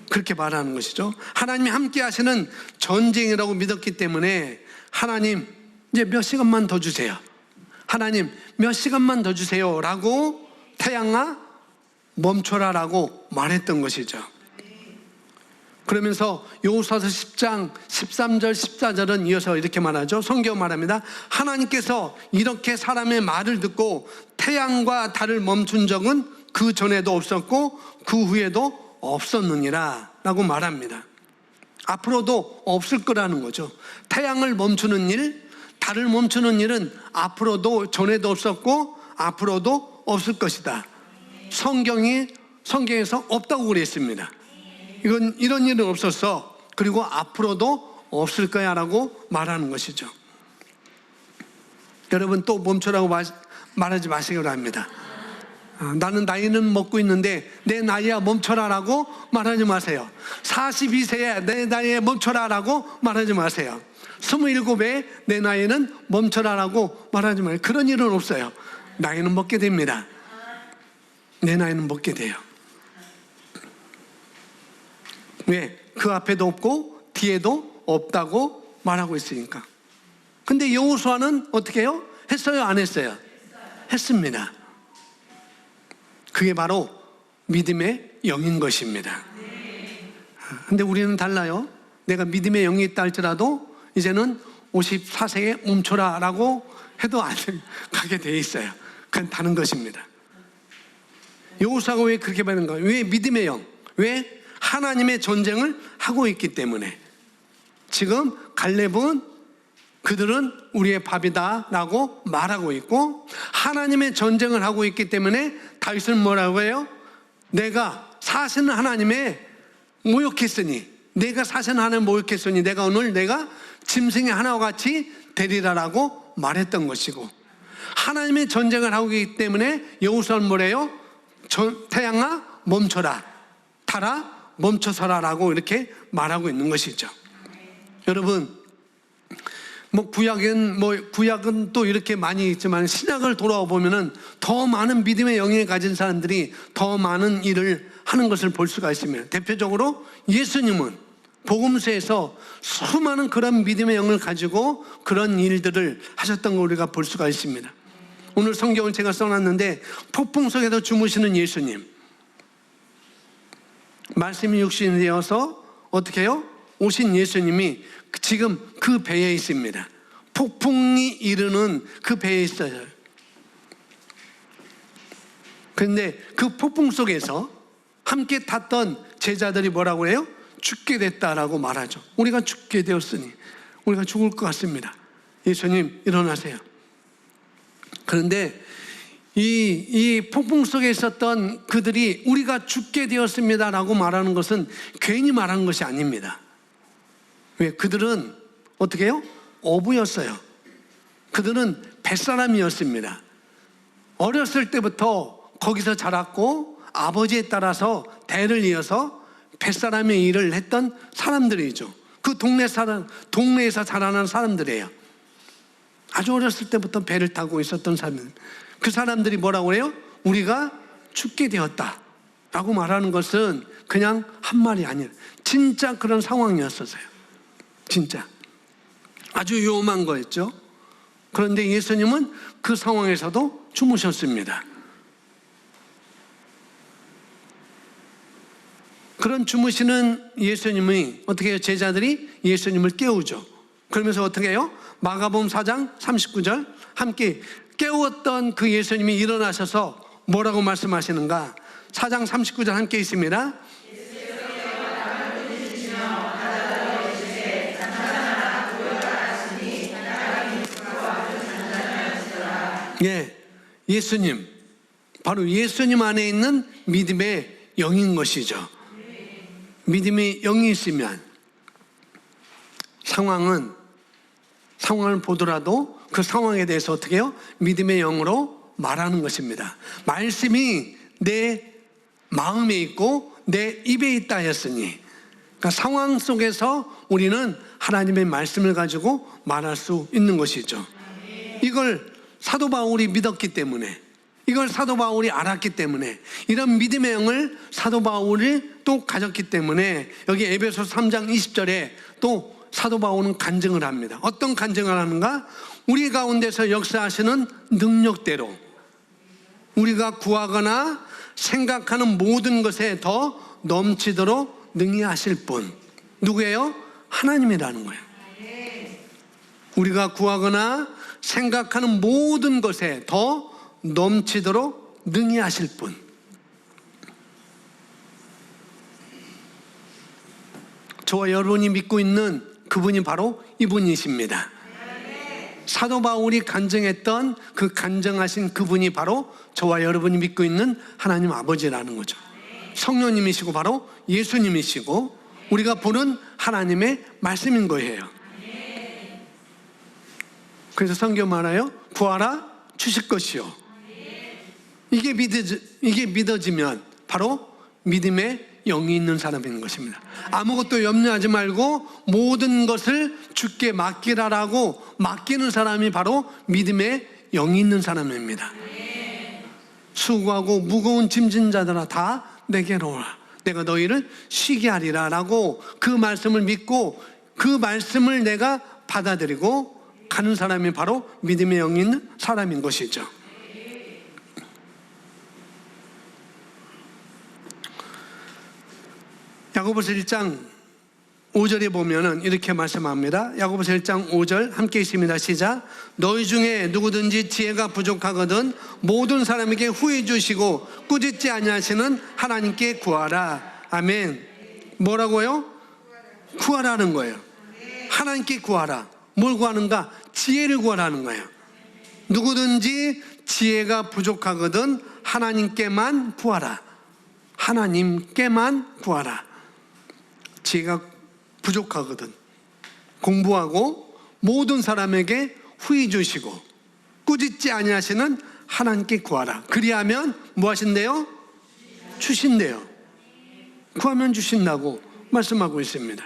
그렇게 말하는 것이죠. 하나님이 함께 하시는 전쟁이라고 믿었기 때문에 하나님 이제 몇 시간만 더 주세요, 하나님 몇 시간만 더 주세요 라고 태양아 멈춰라 라고 말했던 것이죠. 그러면서 여호수아서 10장 13절 14절은 이어서 이렇게 말하죠. 성경 말합니다. 하나님께서 이렇게 사람의 말을 듣고 태양과 달을 멈춘 적은 그 전에도 없었고 그 후에도 없었느니라 라고 말합니다. 앞으로도 없을 거라는 거죠. 태양을 멈추는 일, 달을 멈추는 일은 앞으로도, 전에도 없었고 앞으로도 없을 것이다. 성경에서 없다고 그랬습니다. 이런 일은 없었어, 그리고 앞으로도 없을 거야 라고 말하는 것이죠. 여러분 또 멈춰라고 말하지 마시기로 합니다. 나는 나이는 먹고 있는데 내 나이야 멈춰라 라고 말하지 마세요. 42세에 내 나이에 멈춰라 라고 말하지 마세요. 27에 내 나이는 멈춰라 라고 말하지 마세요. 그런 일은 없어요. 나이는 먹게 됩니다. 내 나이는 먹게 돼요. 왜? 그 앞에도 없고 뒤에도 없다고 말하고 있으니까. 근데 여호수아는 어떻게 해요? 했어요? 안 했어요? 했습니다. 그게 바로 믿음의 영인 것입니다. 근데 우리는 달라요. 내가 믿음의 영이 있다 할지라도 이제는 54세에 멈춰라 라고 해도 안 가게 돼 있어요. 그건 다른 것입니다. 여호수아가 왜 그렇게 말하는가? 왜 믿음의 영? 왜? 하나님의 전쟁을 하고 있기 때문에. 지금 갈렙은 그들은 우리의 밥이다 라고 말하고 있고, 하나님의 전쟁을 하고 있기 때문에 다윗은 뭐라고 해요? 내가 사시는 하나님의 모욕했으니, 내가 오늘 내가 짐승의 하나와 같이 되리라 라고 말했던 것이고, 하나님의 전쟁을 하고 있기 때문에 여호수아는 뭐래요? 태양아 멈춰라, 달아 멈춰서라 라고 이렇게 말하고 있는 것이죠. 여러분, 구약은 또 이렇게 많이 있지만 신약을 돌아와 보면은 더 많은 믿음의 영에 가진 사람들이 더 많은 일을 하는 것을 볼 수가 있습니다. 대표적으로 예수님은 복음서에서 수많은 그런 믿음의 영을 가지고 그런 일들을 하셨던 걸 우리가 볼 수가 있습니다. 오늘 성경을 제가 써놨는데, 폭풍 속에서 주무시는 예수님, 말씀이 육신이 되어서 어떻게 해요? 오신 예수님이 지금 그 배에 있습니다. 폭풍이 이르는 그 배에 있어요. 그런데 그 폭풍 속에서 함께 탔던 제자들이 뭐라고 해요? 죽게 됐다라고 말하죠. 우리가 죽게 되었으니, 우리가 죽을 것 같습니다. 예수님 일어나세요. 그런데 이 폭풍 속에 있었던 그들이 우리가 죽게 되었습니다라고 말하는 것은 괜히 말하는 것이 아닙니다. 왜? 그들은 어떻게 해요? 어부였어요. 그들은 뱃사람이었습니다. 어렸을 때부터 거기서 자랐고 아버지에 따라서 대를 이어서 뱃사람의 일을 했던 사람들이죠. 그 동네에서 자라난 사람들이에요. 아주 어렸을 때부터 배를 타고 있었던 사람들. 그 사람들이 뭐라고 해요? 우리가 죽게 되었다 라고 말하는 것은 그냥 한 말이 아니에요. 진짜 그런 상황이었어요. 진짜 아주 위험한 거였죠. 그런데 예수님은 그 상황에서도 주무셨습니다. 그런 주무시는 예수님이 어떻게 해요? 제자들이 예수님을 깨우죠. 그러면서 어떻게 해요? 마가복음 4장 39절 함께 깨웠던 그 예수님이 일어나셔서 뭐라고 말씀하시는가? 4장 39절 함께 있습니다. 예, 예수님, 바로 예수님 안에 있는 믿음의 영인 것이죠. 믿음의 영이 있으면 상황을 보더라도 그 상황에 대해서 어떻게 해요? 믿음의 영으로 말하는 것입니다. 말씀이 내 마음에 있고 내 입에 있다 했으니, 그러니까 상황 속에서 우리는 하나님의 말씀을 가지고 말할 수 있는 것이죠. 이걸 사도 바울이 믿었기 때문에, 이걸 사도 바울이 알았기 때문에, 이런 믿음의 영을 사도 바울이 또 가졌기 때문에 여기 에베소서 3장 20절에 또 사도 바울은 간증을 합니다. 어떤 간증을 하는가? 우리 가운데서 역사하시는 능력대로 우리가 구하거나 생각하는 모든 것에 더 넘치도록 능히 하실 분, 누구예요? 하나님이라는 거예요. 우리가 구하거나 생각하는 모든 것에 더 넘치도록 능히 하실 분. 저와 여러분이 믿고 있는 그분이 바로 이분이십니다. 사도 바울이 간증했던 그 간증하신 그분이 바로 저와 여러분이 믿고 있는 하나님 아버지라는 거죠. 성령님이시고 바로 예수님이시고 우리가 보는 하나님의 말씀인 거예요. 그래서 성경 말하여 구하라 주실 것이요. 이게 믿어지면 바로 믿음의 영이 있는 사람인 것입니다. 아무것도 염려하지 말고 모든 것을 주께 맡기라라고 맡기는 사람이 바로 믿음의 영이 있는 사람입니다. 수고하고 무거운 짐진 자들아 다 내게로 오라. 내가 너희를 쉬게 하리라 라고 그 말씀을 믿고 그 말씀을 내가 받아들이고 가는 사람이 바로 믿음의 영이 있는 사람인 것이죠. 야고보서 1장 5절에 보면은 이렇게 말씀합니다. 야고보서 1장 5절 함께 있습니다. 시작. 너희 중에 누구든지 지혜가 부족하거든 모든 사람에게 후해 주시고 꾸짖지 아니하시는 하나님께 구하라. 아멘. 뭐라고요? 구하라는 거예요. 하나님께 구하라. 뭘 구하는가? 지혜를 구하라는 거예요. 누구든지 지혜가 부족하거든 하나님께만 구하라. 하나님께만 구하라. 지혜가 부족하거든 공부하고 모든 사람에게 후히 주시고 꾸짖지 아니하시는 하나님께 구하라. 그리하면 뭐 하신대요? 주신대요. 구하면 주신다고 말씀하고 있습니다.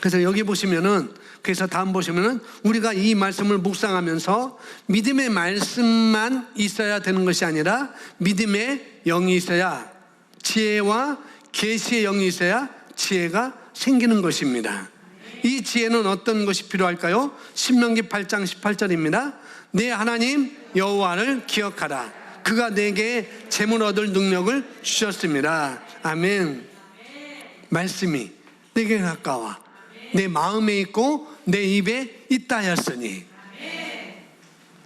그래서 여기 보시면은, 그래서 다음 보시면은 우리가 이 말씀을 묵상하면서 믿음의 말씀만 있어야 되는 것이 아니라 믿음의 영이 있어야, 지혜와 계시의 영이 있어야 지혜가 생기는 것입니다. 이 지혜는 어떤 것이 필요할까요? 신명기 8장 18절입니다. 내 하나님 여호와를 기억하라. 그가 내게 재물 얻을 능력을 주셨습니다. 아멘. 말씀이 내게 가까워 내 마음에 있고 내 입에 있다 하였으니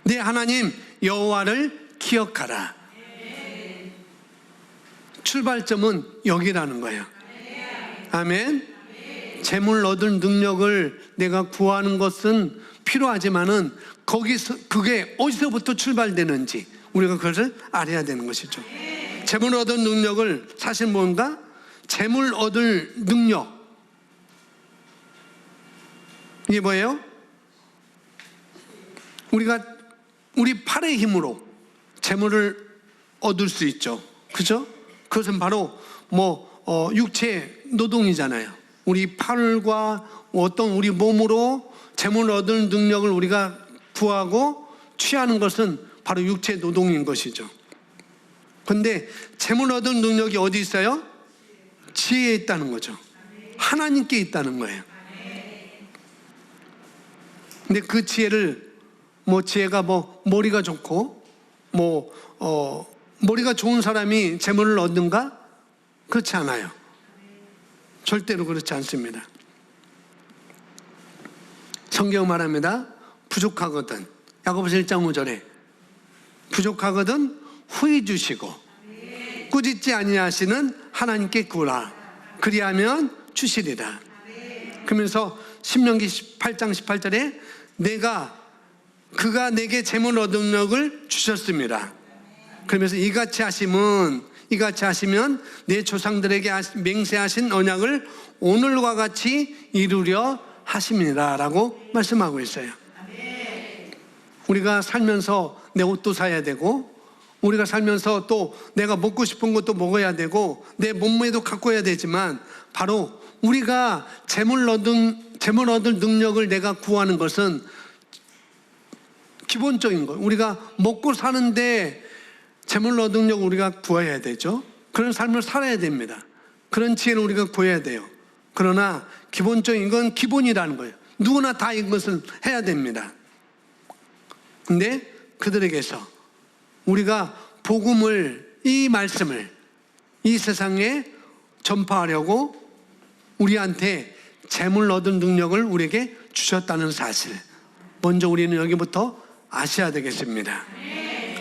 내 하나님 여호와를 기억하라. 출발점은 여기라는 거예요. 아멘. 재물 얻을 능력을 내가 구하는 것은 필요하지만은 거기서 그게 어디서부터 출발되는지 우리가 그것을 알아야 되는 것이죠. 재물 얻을 능력을 사실 뭔가 재물 얻을 능력 이게 뭐예요? 우리가 우리 팔의 힘으로 재물을 얻을 수 있죠. 그죠? 그것은 바로 육체 노동이잖아요. 우리 팔과 어떤 우리 몸으로 재물 얻을 능력을 우리가 구하고 취하는 것은 바로 육체 노동인 것이죠. 그런데 재물 얻을 능력이 어디 있어요? 지혜에 있다는 거죠. 하나님께 있다는 거예요. 근데 그 지혜를 지혜가 머리가 좋고 머리가 좋은 사람이 재물을 얻는가? 그렇지 않아요. 절대로 그렇지 않습니다. 성경 말합니다. 부족하거든, 야고보서 1장 5절에 부족하거든 후히 주시고 꾸짖지 아니하시는 하나님께 구하라 그리하면 주시리라. 그러면서 신명기 8장 18절에 그가 내게 재물 얻은 능력을 주셨습니다. 그러면서 이같이 하시면 내 조상들에게 맹세하신 언약을 오늘과 같이 이루려 하심이라 라고 말씀하고 있어요. 우리가 살면서 내 옷도 사야 되고, 우리가 살면서 또 내가 먹고 싶은 것도 먹어야 되고, 내 몸매도 가꿔야 되지만, 바로 우리가 재물 얻을 능력을 내가 구하는 것은 기본적인 거예요. 우리가 먹고 사는데 재물 얻을 능력을 우리가 구해야 되죠. 그런 삶을 살아야 됩니다. 그런 지혜를 우리가 구해야 돼요. 그러나 기본적인 건 기본이라는 거예요. 누구나 다 이것을 해야 됩니다. 근데 그들에게서 우리가 복음을, 이 말씀을 이 세상에 전파하려고 우리한테 재물 얻은 능력을 우리에게 주셨다는 사실, 먼저 우리는 여기부터 아셔야 되겠습니다.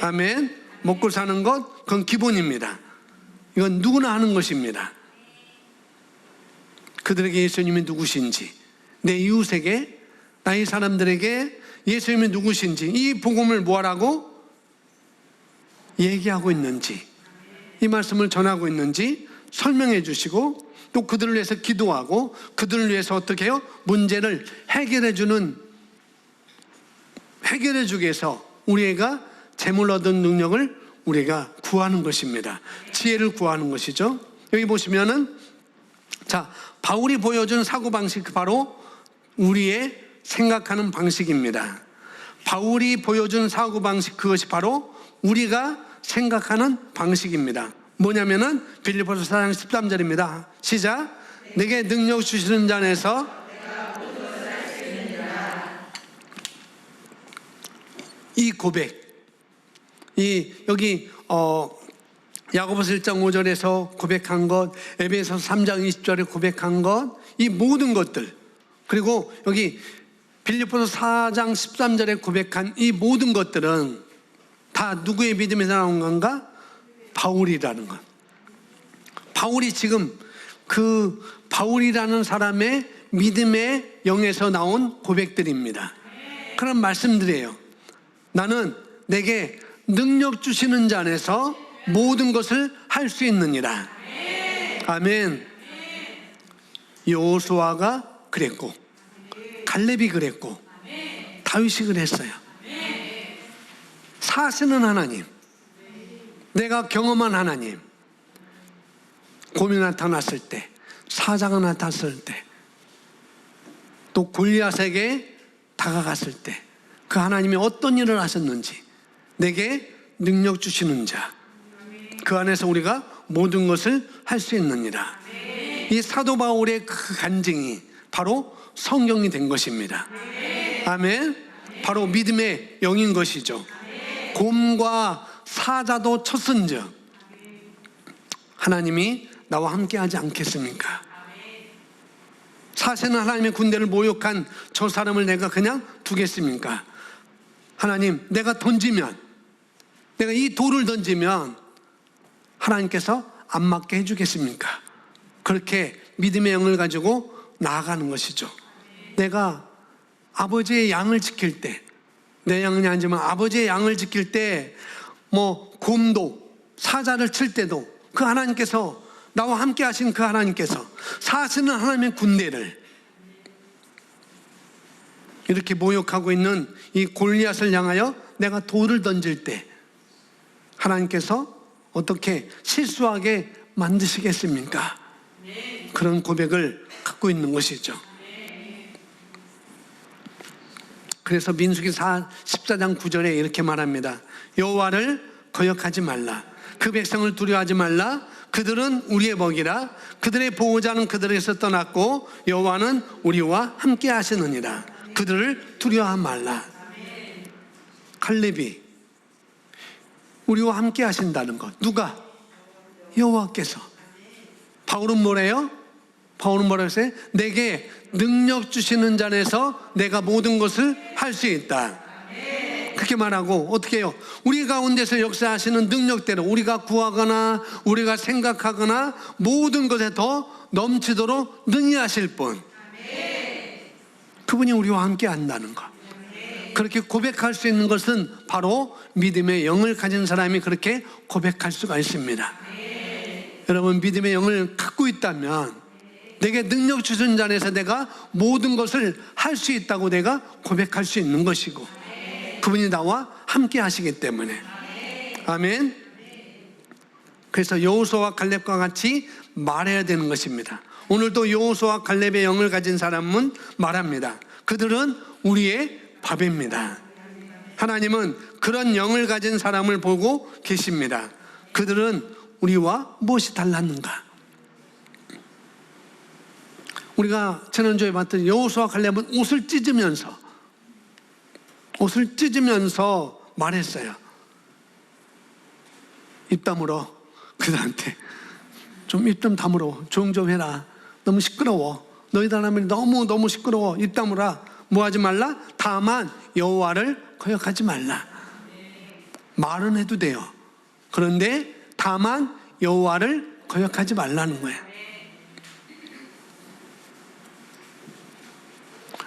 아멘. 먹고 사는 것, 그건 기본입니다. 이건 누구나 하는 것입니다. 그들에게 예수님이 누구신지, 내 이웃에게, 나의 사람들에게 예수님이 누구신지, 이 복음을 뭐하라고 얘기하고 있는지, 이 말씀을 전하고 있는지 설명해 주시고, 또 그들을 위해서 기도하고, 그들을 위해서 어떻게 해요? 문제를 해결해 주기 위해서 우리가 재물 얻은 능력을 우리가 구하는 것입니다. 지혜를 구하는 것이죠. 여기 보시면은, 자, 바울이 보여준 사고방식, 바로 우리의 생각하는 방식입니다. 바울이 보여준 사고방식, 그것이 바로 우리가 생각하는 방식입니다. 뭐냐면은 빌립보서 4장 13절입니다. 시작. 내게 능력 주시는 자 안에서 이 고백, 여기 야고보서 1장 5절에서 고백한 것, 에베소서 3장 20절에 고백한 것, 이 모든 것들, 그리고 여기 빌립보서 4장 13절에 고백한 이 모든 것들은 다 누구의 믿음에서 나온 건가? 바울이라는 것. 바울이 지금 그 바울이라는 사람의 믿음의 영에서 나온 고백들입니다. 그런 말씀들이에요. 나는 내게 능력 주시는 자 안에서 모든 것을 할 수 있느니라. 아멘. 여호수아가 그랬고, 갈렙이 그랬고, 다윗이 그랬어요. 사시는 하나님, 내가 경험한 하나님, 곰이 나타났을 때, 사자가 나타났을 때, 또 골리앗에게 다가갔을 때 그 하나님이 어떤 일을 하셨는지, 내게 능력 주시는 자, 그 안에서 우리가 모든 것을 할 수 있느니라. 이 사도 바울의 그 간증이 바로 성경이 된 것입니다. 아멘. 바로 믿음의 영인 것이죠. 곰과 사자도 쳤은즉 하나님이 나와 함께 하지 않겠습니까? 사세는 하나님의 군대를 모욕한 저 사람을 내가 그냥 두겠습니까? 하나님, 내가 이 돌을 던지면 하나님께서 안 맞게 해주겠습니까? 그렇게 믿음의 영을 가지고 나아가는 것이죠. 내가 아버지의 양을 지킬 때, 내 양이 아니지만 아버지의 양을 지킬 때, 곰도 사자를 칠 때도 그 하나님께서, 나와 함께 하신 그 하나님께서, 사시는 하나님의 군대를 이렇게 모욕하고 있는 이 골리앗을 향하여 내가 돌을 던질 때 하나님께서 어떻게 실수하게 만드시겠습니까? 그런 고백을 갖고 있는 것이죠. 그래서 민수기 14장 9절에 이렇게 말합니다. 여호와를 거역하지 말라. 그 백성을 두려워하지 말라. 그들은 우리의 먹이라. 그들의 보호자는 그들에게서 떠났고 여호와는 우리와 함께 하시느니라. 그들을 두려워하지 말라. 칼렙이 우리와 함께 하신다는 것. 누가? 여호와께서. 바울은 뭐래요? 바울은 뭐라고 했어요? 내게 능력 주시는 자에서 내가 모든 것을 할 수 있다. 그렇게 말하고, 어떻게 해요? 우리 가운데서 역사하시는 능력대로 우리가 구하거나 우리가 생각하거나 모든 것에 더 넘치도록 능히 하실 분, 그분이 우리와 함께 한다는 것. 그렇게 고백할 수 있는 것은 바로 믿음의 영을 가진 사람이 그렇게 고백할 수가 있습니다. 여러분, 믿음의 영을 갖고 있다면 내게 능력 주신 자 안에서 내가 모든 것을 할 수 있다고 내가 고백할 수 있는 것이고, 그분이 나와 함께 하시기 때문에. 아멘. 그래서 여호수아와 갈렙과 같이 말해야 되는 것입니다. 오늘도 여호수아와 갈렙의 영을 가진 사람은 말합니다. 그들은 우리의 밥입니다. 하나님은 그런 영을 가진 사람을 보고 계십니다. 그들은 우리와 무엇이 달랐는가? 우리가 지난주에 봤던 여호수아와 갈렙은 옷을 찢으면서 말했어요. 입 다물어. 그들한테 좀 입 좀 다물어. 조용 좀 해라. 너무 시끄러워. 너희들 하나님이 너무 시끄러워. 입 다물어. 뭐 하지 말라? 다만 여호와를 거역하지 말라. 말은 해도 돼요. 그런데 다만 여호와를 거역하지 말라는 거예요.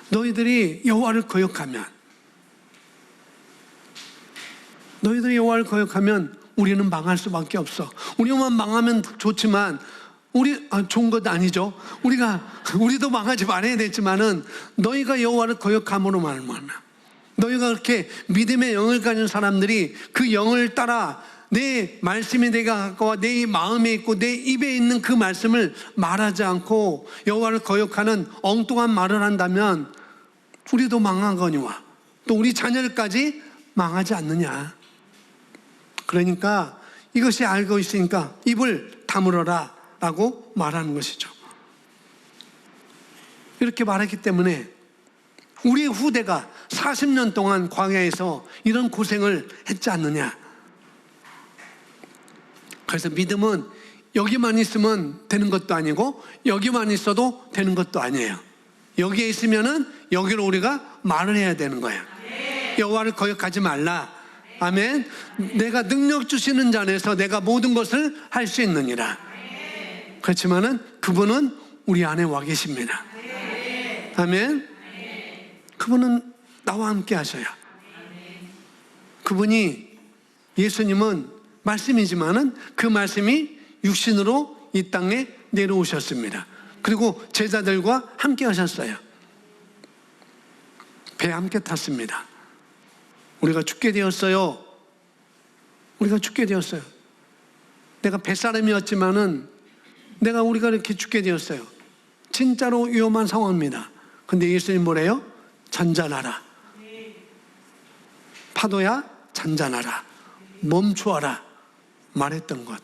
너희들이 여호와를 거역하면, 우리는 망할 수밖에 없어. 우리만 망하면 좋지만, 좋은 것 아니죠. 우리도 망하지 말아야 되지만은, 너희가 여호와를 거역함으로 말미암아, 너희가 그렇게 믿음의 영을 가진 사람들이 그 영을 따라 내 말씀이 내가 가까워 내 마음에 있고 내 입에 있는 그 말씀을 말하지 않고 여호와를 거역하는 엉뚱한 말을 한다면 우리도 망하거니와 또 우리 자녀들까지 망하지 않느냐. 그러니까 이것이 알고 있으니까 입을 다물어라 라고 말하는 것이죠. 이렇게 말했기 때문에 우리의 후대가 40년 동안 광야에서 이런 고생을 했지 않느냐. 그래서 믿음은 여기만 있으면 되는 것도 아니고 여기만 있어도 되는 것도 아니에요. 여기에 있으면은 여기로 우리가 말을 해야 되는 거예요. 여호와를 거역하지 말라. 아멘. 내가 능력 주시는 자 안에서 내가 모든 것을 할 수 있느니라. 그렇지만은 그분은 우리 안에 와 계십니다. 아멘. 그분은 나와 함께 하셔요. 그분이, 예수님은 말씀이지만은 그 말씀이 육신으로 이 땅에 내려오셨습니다. 그리고 제자들과 함께 하셨어요. 배에 함께 탔습니다. 우리가 죽게 되었어요. 내가 뱃사람이었지만은 우리가 이렇게 죽게 되었어요. 진짜로 위험한 상황입니다. 근데 예수님 뭐래요? 잔잔하라. 파도야 잔잔하라. 멈추어라. 말했던 것.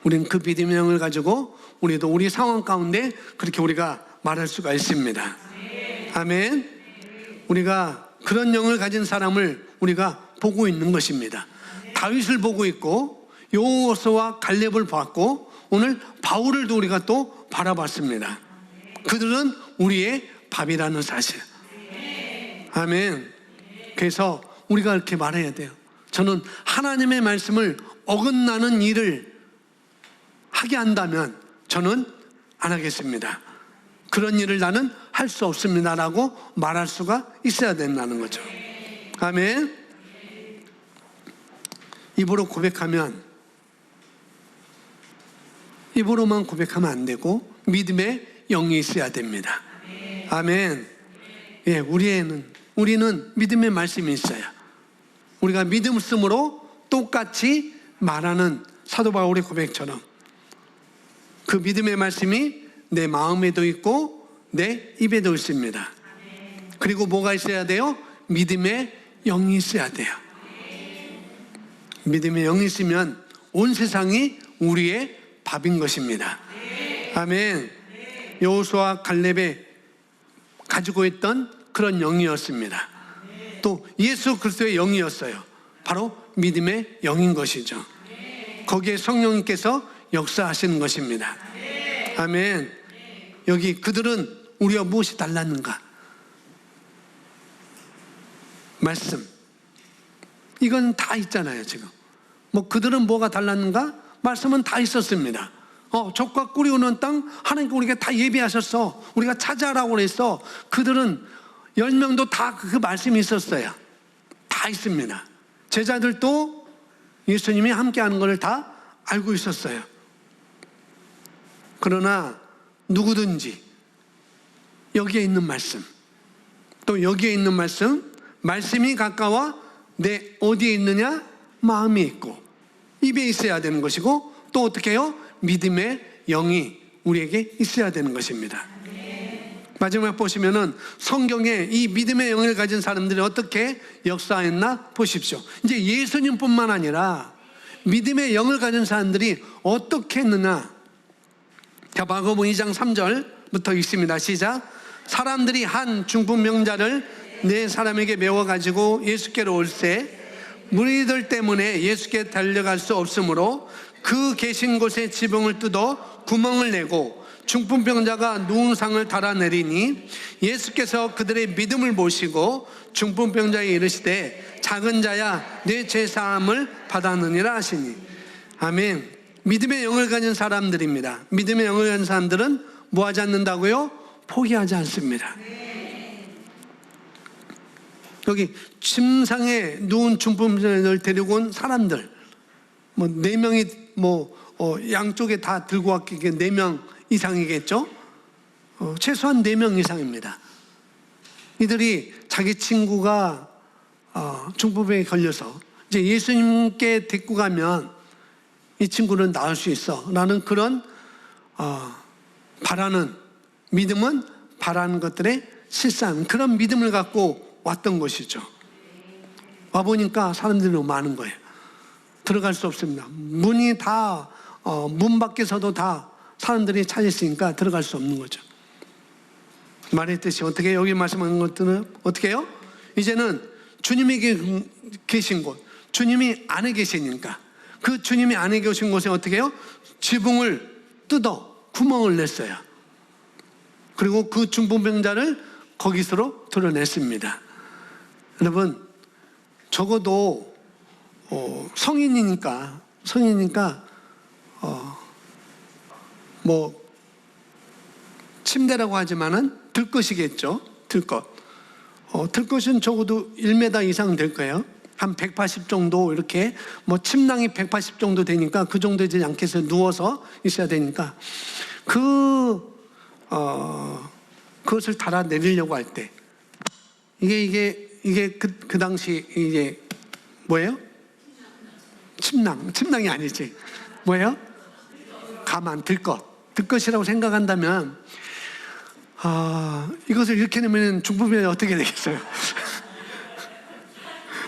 우리는 그 믿음의 영을 가지고 우리도 우리 상황 가운데 그렇게 우리가 말할 수가 있습니다. 아멘. 우리가 그런 영을 가진 사람을 우리가 보고 있는 것입니다. 다윗을 보고 있고 여호수아와 갈렙을 봤고 오늘 바울을도 우리가 또 바라봤습니다. 그들은 우리의 밥이라는 사실. 아멘. 그래서 우리가 이렇게 말해야 돼요. 저는 하나님의 말씀을 어긋나는 일을 하게 한다면 저는 안 하겠습니다. 그런 일을 나는 할 수 없습니다라고 말할 수가 있어야 된다는 거죠. 아멘. 입으로 고백하면, 입으로만 고백하면 안 되고 믿음의 영이 있어야 됩니다. 아멘. 예, 우리는 믿음의 말씀이 있어요. 우리가 믿음 쓰므로 똑같이 말하는 사도 바울의 고백처럼 그 믿음의 말씀이 내 마음에도 있고 내 입에도 있습니다. 그리고 뭐가 있어야 돼요? 믿음의 영이 있어야 돼요. 믿음의 영이 있으면 온 세상이 우리의 밥인 것입니다. 아멘. 여호수아와 갈렙에 가지고 있던 그런 영이었습니다. 또 예수 그리스도의 영이었어요. 바로 믿음의 영인 것이죠. 거기에 성령님께서 역사하시는 것입니다. 아멘. 여기 그들은 우리와 무엇이 달랐는가? 말씀. 이건 다 있잖아요, 지금. 뭐 그들은 뭐가 달랐는가? 말씀은 다 있었습니다. 적과 꿀이 오는 땅 하나님께 우리가 다 예비하셨어. 우리가 찾아라고 그랬어. 그들은 10명도 다 그 말씀이 있었어요. 다 있습니다. 제자들도 예수님이 함께하는 것을 다 알고 있었어요. 그러나 누구든지 여기에 있는 말씀, 또 여기에 있는 말씀이 가까워 내 어디에 있느냐? 마음이 있고 입에 있어야 되는 것이고, 또 어떻게 해요? 믿음의 영이 우리에게 있어야 되는 것입니다. 마지막 보시면은 성경에 이 믿음의 영을 가진 사람들이 어떻게 역사했나 보십시오. 이제 예수님뿐만 아니라 믿음의 영을 가진 사람들이 어떻게 했느냐. 자, 마가복음 2장 3절부터 읽습니다. 시작. 사람들이 한 중풍병자를 네 사람에게 메워가지고 예수께로 올세 무리들 때문에 예수께 달려갈 수 없으므로 그 계신 곳에 지붕을 뜯어 구멍을 내고 중풍병자가 누운 상을 달아내리니 예수께서 그들의 믿음을 보시고 중풍병자에 이르시되 작은 자야 내 죄사함을 받았느니라 하시니. 아멘. 믿음의 영을 가진 사람들입니다. 믿음의 영을 가진 사람들은 뭐 하지 않는다고요? 포기하지 않습니다. 여기 침상에 누운 중풍병자를 데리고 온 사람들, 뭐 4명이 양쪽에 다 들고 왔기에 4명 이상이겠죠? 최소한 4명 이상입니다. 이들이 자기 친구가 중풍병에 걸려서 이제 예수님께 데리고 가면 이 친구는 나을 수 있어 라는 그런 바라는 믿음은 바라는 것들의 실상, 그런 믿음을 갖고 왔던 것이죠. 와보니까 사람들이 너무 많은 거예요. 들어갈 수 없습니다. 문이 다 문 밖에서도 다 사람들이 차 있으니까 들어갈 수 없는 거죠. 말했듯이 어떻게 여기 말씀하는 것들은 어떻게 해요? 이제는 주님이 계신 곳, 주님이 안에 계시니까 그 주님이 안에 계신 곳에 어떻게 해요? 지붕을 뜯어 구멍을 냈어요. 그리고 그 중풍병자를 거기서로 드러냈습니다. 여러분, 적어도 성인이니까 뭐 침대라고 하지만은 들것이겠죠. 들것은 적어도 1m 이상 될 거예요. 한 180 정도, 이렇게 뭐 침낭이 180 정도 되니까 그 정도 되지 않겠어요. 누워서 있어야 되니까 그것을 달아내리려고 할 때 이게 그 당시 이게 뭐예요? 침낭이 아니지. 뭐예요? 가만, 들것이라고 생각한다면 이것을 이렇게 내면 중풍병이 어떻게 되겠어요?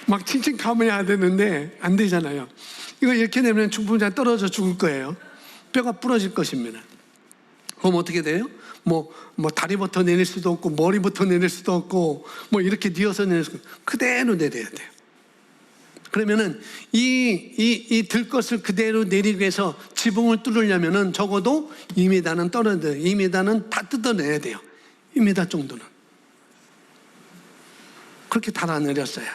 막 칭칭 감아야 되는데 안 되잖아요. 이거 이렇게 내면 중풍병이 떨어져 죽을 거예요. 뼈가 부러질 것입니다. 그럼 어떻게 돼요? 뭐 다리부터 내릴 수도 없고 머리부터 내릴 수도 없고 뭐 이렇게 뉘어서 내릴 수도 없고 그대로 내려야 돼요. 그러면은 이 들것을 그대로 내리기 위해서 지붕을 뚫으려면은 적어도 2m는 떨어져요. 2m는 다 뜯어내야 돼요. 2m 정도는. 그렇게 달아내렸어요.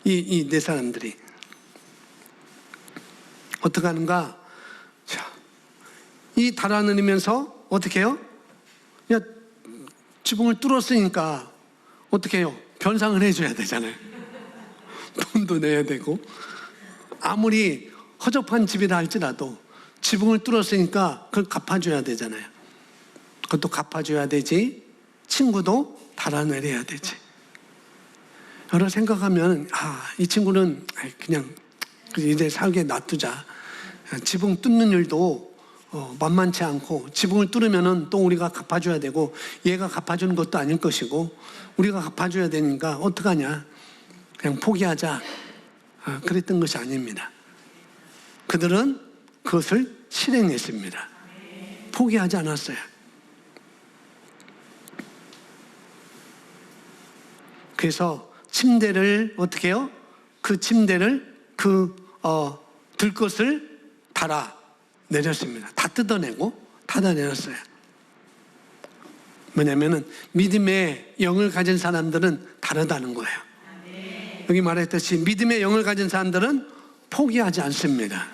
이 네 사람들이. 어떻게 하는가? 자, 이 달아내리면서 어떻게 해요? 지붕을 뚫었으니까 어떻게 해요? 변상을 해줘야 되잖아요. 돈도 내야 되고. 아무리 허접한 집이라 할지라도 지붕을 뚫었으니까 그걸 갚아줘야 되잖아요. 그것도 갚아줘야 되지, 친구도 달아내려야 되지. 여러 생각하면 이 친구는 그냥 이제 살게 놔두자. 지붕 뚫는 일도 만만치 않고, 지붕을 뚫으면은 또 우리가 갚아줘야 되고, 얘가 갚아주는 것도 아닐 것이고, 우리가 갚아줘야 되니까 어떡하냐, 그냥 포기하자. 그랬던 것이 아닙니다. 그들은 그것을 실행했습니다. 포기하지 않았어요. 그래서 침대를 어떻게 해요? 그 침대를 들 것을 달아 내렸습니다. 다 뜯어내고 닫아내렸어요. 뭐냐면은 믿음의 영을 가진 사람들은 다르다는 거예요. 여기 말했듯이 믿음의 영을 가진 사람들은 포기하지 않습니다.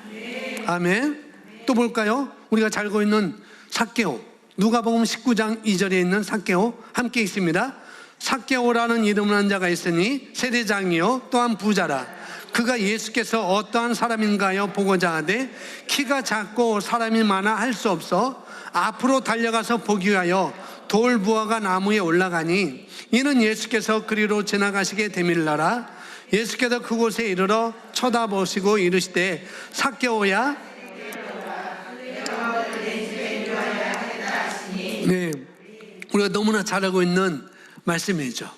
아멘. 또 볼까요? 우리가 잘 알고 있는 삭개오, 누가복음 19장 2절에 있는 삭개오, 함께 있습니다. 삭개오라는 이름을 한 자가 있으니 세대장이요 또한 부자라. 그가 예수께서 어떠한 사람인가요 보고자 하되 키가 작고 사람이 많아 할 수 없어 앞으로 달려가서 보기 위하여 돌부화가 나무에 올라가니 이는 예수께서 그리로 지나가시게 되밀라라. 예수께서 그곳에 이르러 쳐다보시고 이르시되 삭개오야. 네, 우리가 너무나 잘 알고 있는 말씀이죠.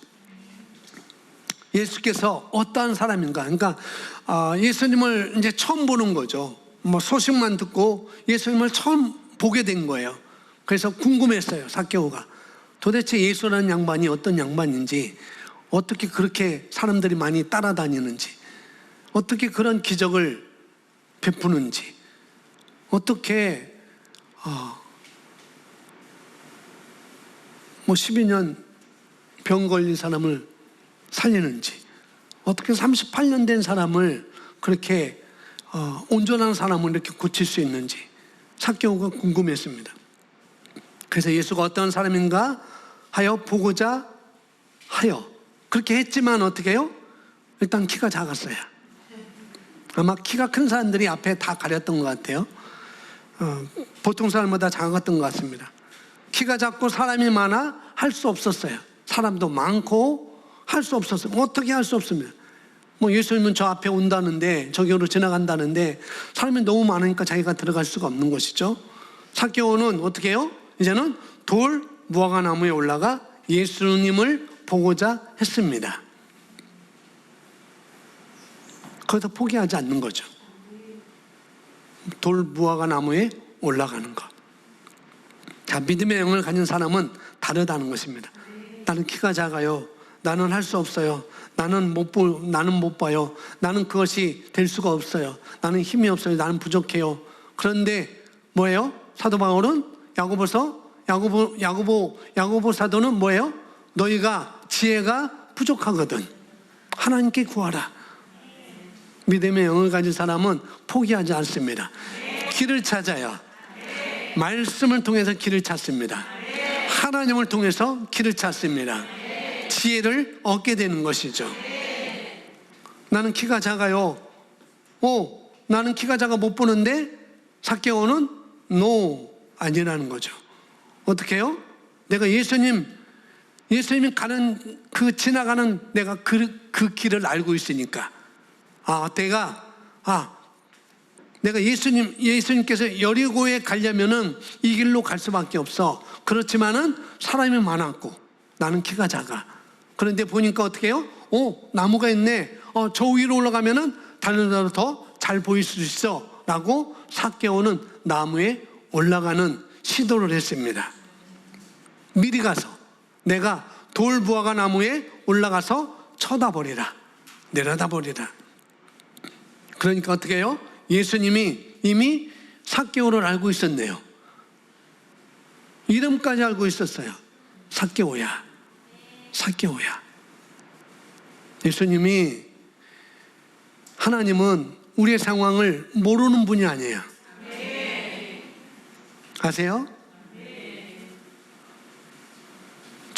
예수께서 어떠한 사람인가? 그러니까 예수님을 이제 처음 보는 거죠. 뭐 소식만 듣고 예수님을 처음 보게 된 거예요. 그래서 궁금했어요. 삭개오가 도대체 예수라는 양반이 어떤 양반인지, 어떻게 그렇게 사람들이 많이 따라다니는지, 어떻게 그런 기적을 베푸는지, 어떻게 뭐 12년 병 걸린 사람을 살리는지, 어떻게 38년 된 사람을 그렇게 온전한 사람을 이렇게 고칠 수 있는지 삭개오가 궁금했습니다. 그래서 예수가 어떤 사람인가 하여 보고자 하여 그렇게 했지만 어떻게 해요? 일단 키가 작았어요. 아마 키가 큰 사람들이 앞에 다 가렸던 것 같아요. 보통 사람보다 작았던 것 같습니다. 키가 작고 사람이 많아 할 수 없었어요. 사람도 많고 할 수 없었어요. 어떻게 할 수 없습니다. 뭐 예수님은 저 앞에 온다는데, 저기로 지나간다는데 사람이 너무 많으니까 자기가 들어갈 수가 없는 것이죠. 삭개오는 어떻게 해요? 이제는 돌 무화과 나무에 올라가 예수님을 보고자 했습니다. 거기서 포기하지 않는 거죠. 돌 무화과 나무에 올라가는 것. 자, 믿음의 영을 가진 사람은 다르다는 것입니다. 나는 키가 작아요. 나는 할 수 없어요. 나는 못 봐요. 나는 그것이 될 수가 없어요. 나는 힘이 없어요. 나는 부족해요. 그런데 뭐예요? 사도 바울은 야고보 사도는 뭐예요? 너희가 지혜가 부족하거든 하나님께 구하라. 믿음의 영을 가진 사람은 포기하지 않습니다. 길을 찾아요. 말씀을 통해서 길을 찾습니다. 하나님을 통해서 길을 찾습니다. 지혜를 얻게 되는 것이죠. 나는 키가 작아요. 나는 키가 작아 못 보는데, 삭개오는 아니라는 거죠. 어떻게 해요? 내가 예수님이 가는 지나가는 내가 그 길을 알고 있으니까, 내가 예수님께서 여리고에 가려면은 이 길로 갈 수밖에 없어. 그렇지만은 사람이 많았고 나는 키가 작아. 그런데 보니까 어떻게 해요? 나무가 있네. 저 위로 올라가면은 다른 데로 더 잘 보일 수 있어. 라고 삭개오는 나무에 올라가는 시도를 했습니다. 미리 가서 내가 돌부화과 나무에 올라가서 쳐다보리라. 내려다보리라. 그러니까 어떻게 해요? 예수님이 이미 삭개오를 알고 있었네요. 이름까지 알고 있었어요. 삭개오야. 삭개오야. 하나님은 우리의 상황을 모르는 분이 아니에요. 아세요?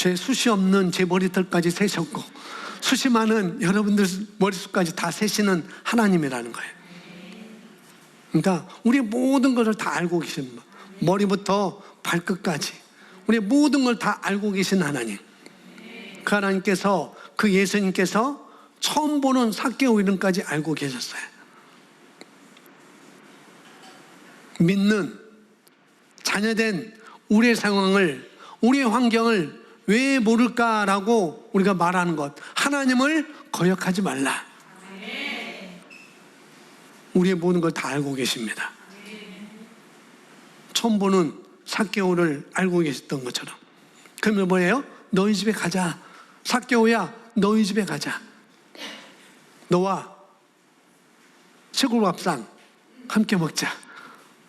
제 숱이 없는 제 머리털까지 세셨고 숱이 많은 여러분들 머릿속까지 다 세시는 하나님이라는 거예요. 그러니까 우리 모든 것을 다 알고 계신, 머리부터 발끝까지 우리 모든 걸 다 알고 계신 하나님. 그 하나님께서, 그 예수님께서 처음 보는 삭개오 이름까지 알고 계셨어요. 믿는 자녀된 우리의 상황을, 우리의 환경을 왜 모를까라고 우리가 말하는 것, 하나님을 거역하지 말라. 우리의 모든 걸 다 알고 계십니다. 처음 보는 삭개오를 알고 계셨던 것처럼. 그러면 뭐예요? 너희 집에 가자. 삭개오야, 너희 집에 가자. 너와 시골밥상 함께 먹자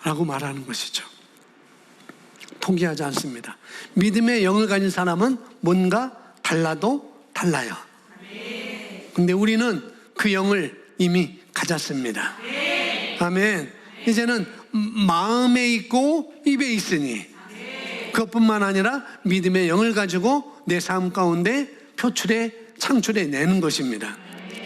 라고 말하는 것이죠. 포기하지 않습니다. 믿음의 영을 가진 사람은 뭔가 달라도 달라요. 근데 우리는 그 영을 이미 가졌습니다. 아멘. 이제는 마음에 있고 입에 있으니 그것뿐만 아니라 믿음의 영을 가지고 내 삶 가운데 창출해 내는 것입니다.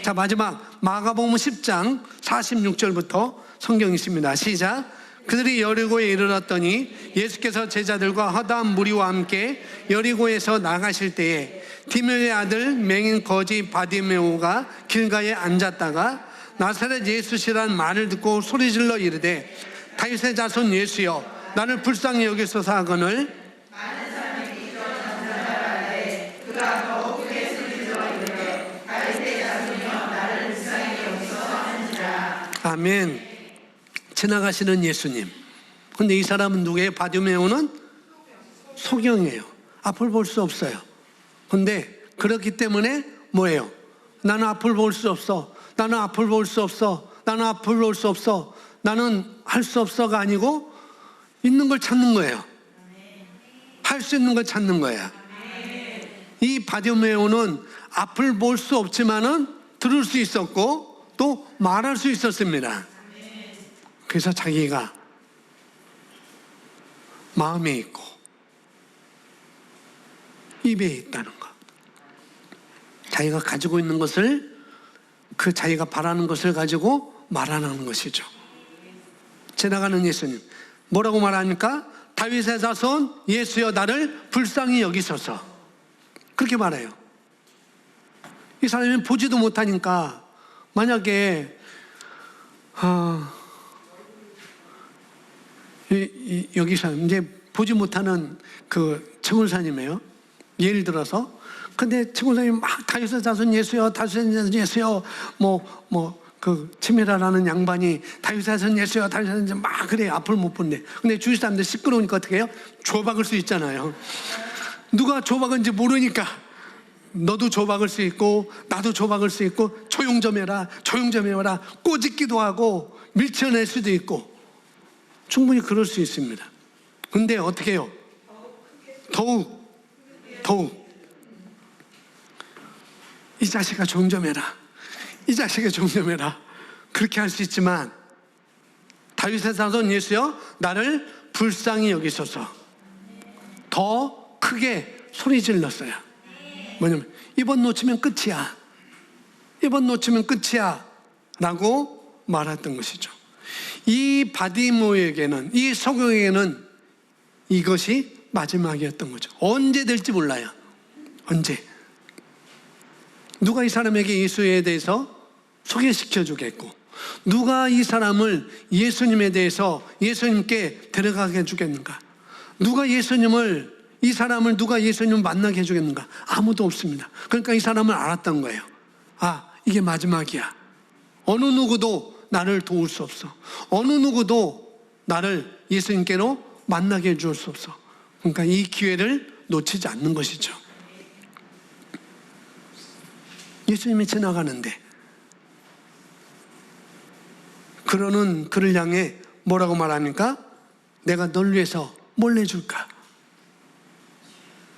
자, 마지막 마가복음 10장 46절부터 성경이 있습니다. 시작. 그들이 여리고에 이르렀더니 예수께서 제자들과 허다한 무리와 함께 여리고에서 나가실 때에 디메오의 아들 맹인 거지 바디메오가 길가에 앉았다가 나사렛 예수시라는 말을 듣고 소리질러 이르되 다윗의 자손 예수여 나를 불쌍히 여기소서 하거늘 아멘. 지나가시는 예수님. 근데 이 사람은 누구예요? 바디메오는 소경이에요. 앞을 볼 수 없어요. 근데 그렇기 때문에 뭐예요? 나는 앞을 볼 수 없어. 나는 앞을 볼 수 없어. 나는 앞을 볼 수 없어. 나는 할 수 없어가 아니고 있는 걸 찾는 거예요. 할 수 있는 걸 찾는 거예요. 이 바디메오는 앞을 볼 수 없지만은 들을 수 있었고 또 말할 수 있었습니다. 그래서 자기가 마음에 있고 입에 있다는 것, 자기가 가지고 있는 것을, 그 자기가 바라는 것을 가지고 말하는 것이죠. 지나가는 예수님 뭐라고 말합니까? 다윗의 자손 예수여 나를 불쌍히 여기소서. 그렇게 말해요. 이 사람이 보지도 못하니까 만약에 여기서 이제 보지 못하는 그 청울사님이에요. 예를 들어서. 근데 청울사님이 막 다윗의 자손 예수여, 다윗의 자손 예수여, 그 치미라라는 양반이 다윗의 자손 예수여, 다윗의 자손 막 그래요. 앞을 못 본데. 근데 주위 사람들 시끄러우니까 어떻게 해요? 조박을 수 있잖아요. 누가 조박은지 모르니까 너도 조박을 수 있고 나도 조박을 수 있고 조용 좀 해라, 조용 좀 해라, 꼬집기도 하고 밀쳐낼 수도 있고 충분히 그럴 수 있습니다. 근데 어떻게 해요? 더욱 이 자식아 조용 좀 해라, 이 자식아 조용 좀 해라, 그렇게 할 수 있지만 다윗의 자손 예수여 나를 불쌍히 여기소서 더 크게 소리 질렀어요. 뭐냐면 이번 놓치면 끝이야, 이번 놓치면 끝이야 라고 말했던 것이죠. 이 바디모에게는, 이 소경에게는 이것이 마지막이었던 거죠. 언제 될지 몰라요. 언제 누가 이 사람에게 예수에 대해서 소개시켜 주겠고 누가 이 사람을 예수님에 대해서 예수님께 데려가게 해주겠는가, 누가 예수님을, 이 사람을 누가 예수님을 만나게 해주겠는가? 아무도 없습니다. 그러니까 이 사람을 알았던 거예요. 아, 이게 마지막이야. 어느 누구도 나를 도울 수 없어. 어느 누구도 나를 예수님께로 만나게 해줄 수 없어. 그러니까 이 기회를 놓치지 않는 것이죠. 예수님이 지나가는데 그러는 그를 향해 뭐라고 말합니까? 내가 널 위해서 뭘 해줄까?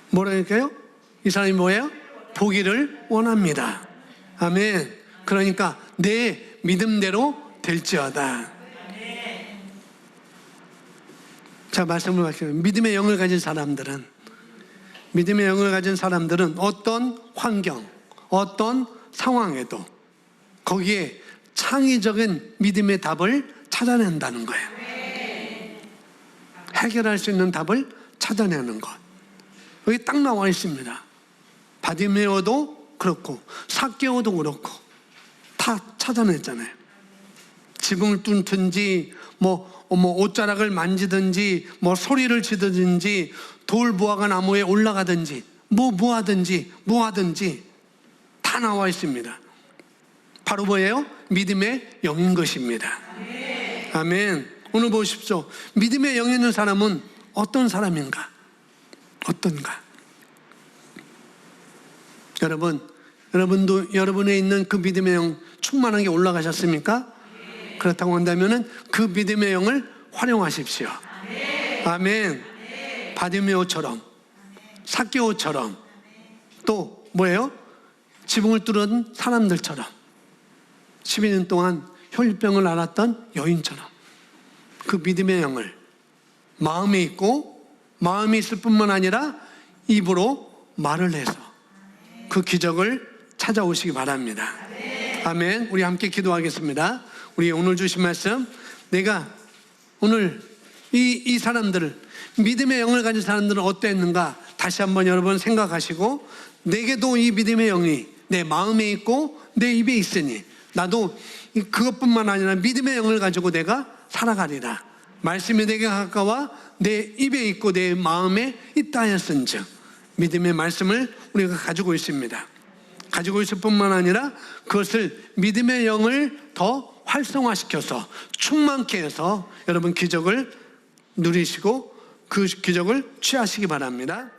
뭐라니까요? 이 사람이 뭐예요? 보기를 원합니다. 아멘. 그러니까 내 믿음대로 될지어다. 자, 말씀을 하시면 믿음의 영을 가진 사람들은 믿음의 영을 가진 사람들은 어떤 환경, 어떤 상황에도 거기에 창의적인 믿음의 답을 찾아낸다는 거예요. 해결할 수 있는 답을 찾아내는 것. 여기 딱 나와 있습니다. 바디메오도 그렇고 삭개오도 그렇고 다 찾아냈잖아요. 지붕을 뚫든지 옷자락을 만지든지 소리를 지르든지 돌부화가 나무에 올라가든지 뭐 하든지 다 나와 있습니다. 바로 뭐예요? 믿음의 영인 것입니다. 아멘. 오늘 보십시오. 믿음의 영이 있는 사람은 어떤 사람인가? 어떤가? 여러분도 여러분에 있는 그 믿음의 영 충만하게 올라가셨습니까? 그렇다고 한다면 그 믿음의 영을 활용하십시오. 아멘. 바디메오처럼, 삭개오처럼, 또 뭐예요? 지붕을 뚫은 사람들처럼 12년 동안 혈병을 앓았던 여인처럼 그 믿음의 영을 마음에 있고, 마음이 있을 뿐만 아니라 입으로 말을 해서 그 기적을 찾아오시기 바랍니다. 아멘. 우리 함께 기도하겠습니다. 우리 오늘 주신 말씀, 내가 오늘 이 사람들을, 믿음의 영을 가진 사람들은 어땠는가 다시 한번 여러분 생각하시고, 내게도 이 믿음의 영이 내 마음에 있고 내 입에 있으니 나도 그것뿐만 아니라 믿음의 영을 가지고 내가 살아가리라. 말씀이 내게 가까워 내 입에 있고 내 마음에 있다 하였은즉, 믿음의 말씀을 우리가 가지고 있습니다. 가지고 있을 뿐만 아니라 그것을 믿음의 영을 더 활성화시켜서 충만케 해서 여러분 기적을 누리시고 그 기적을 취하시기 바랍니다.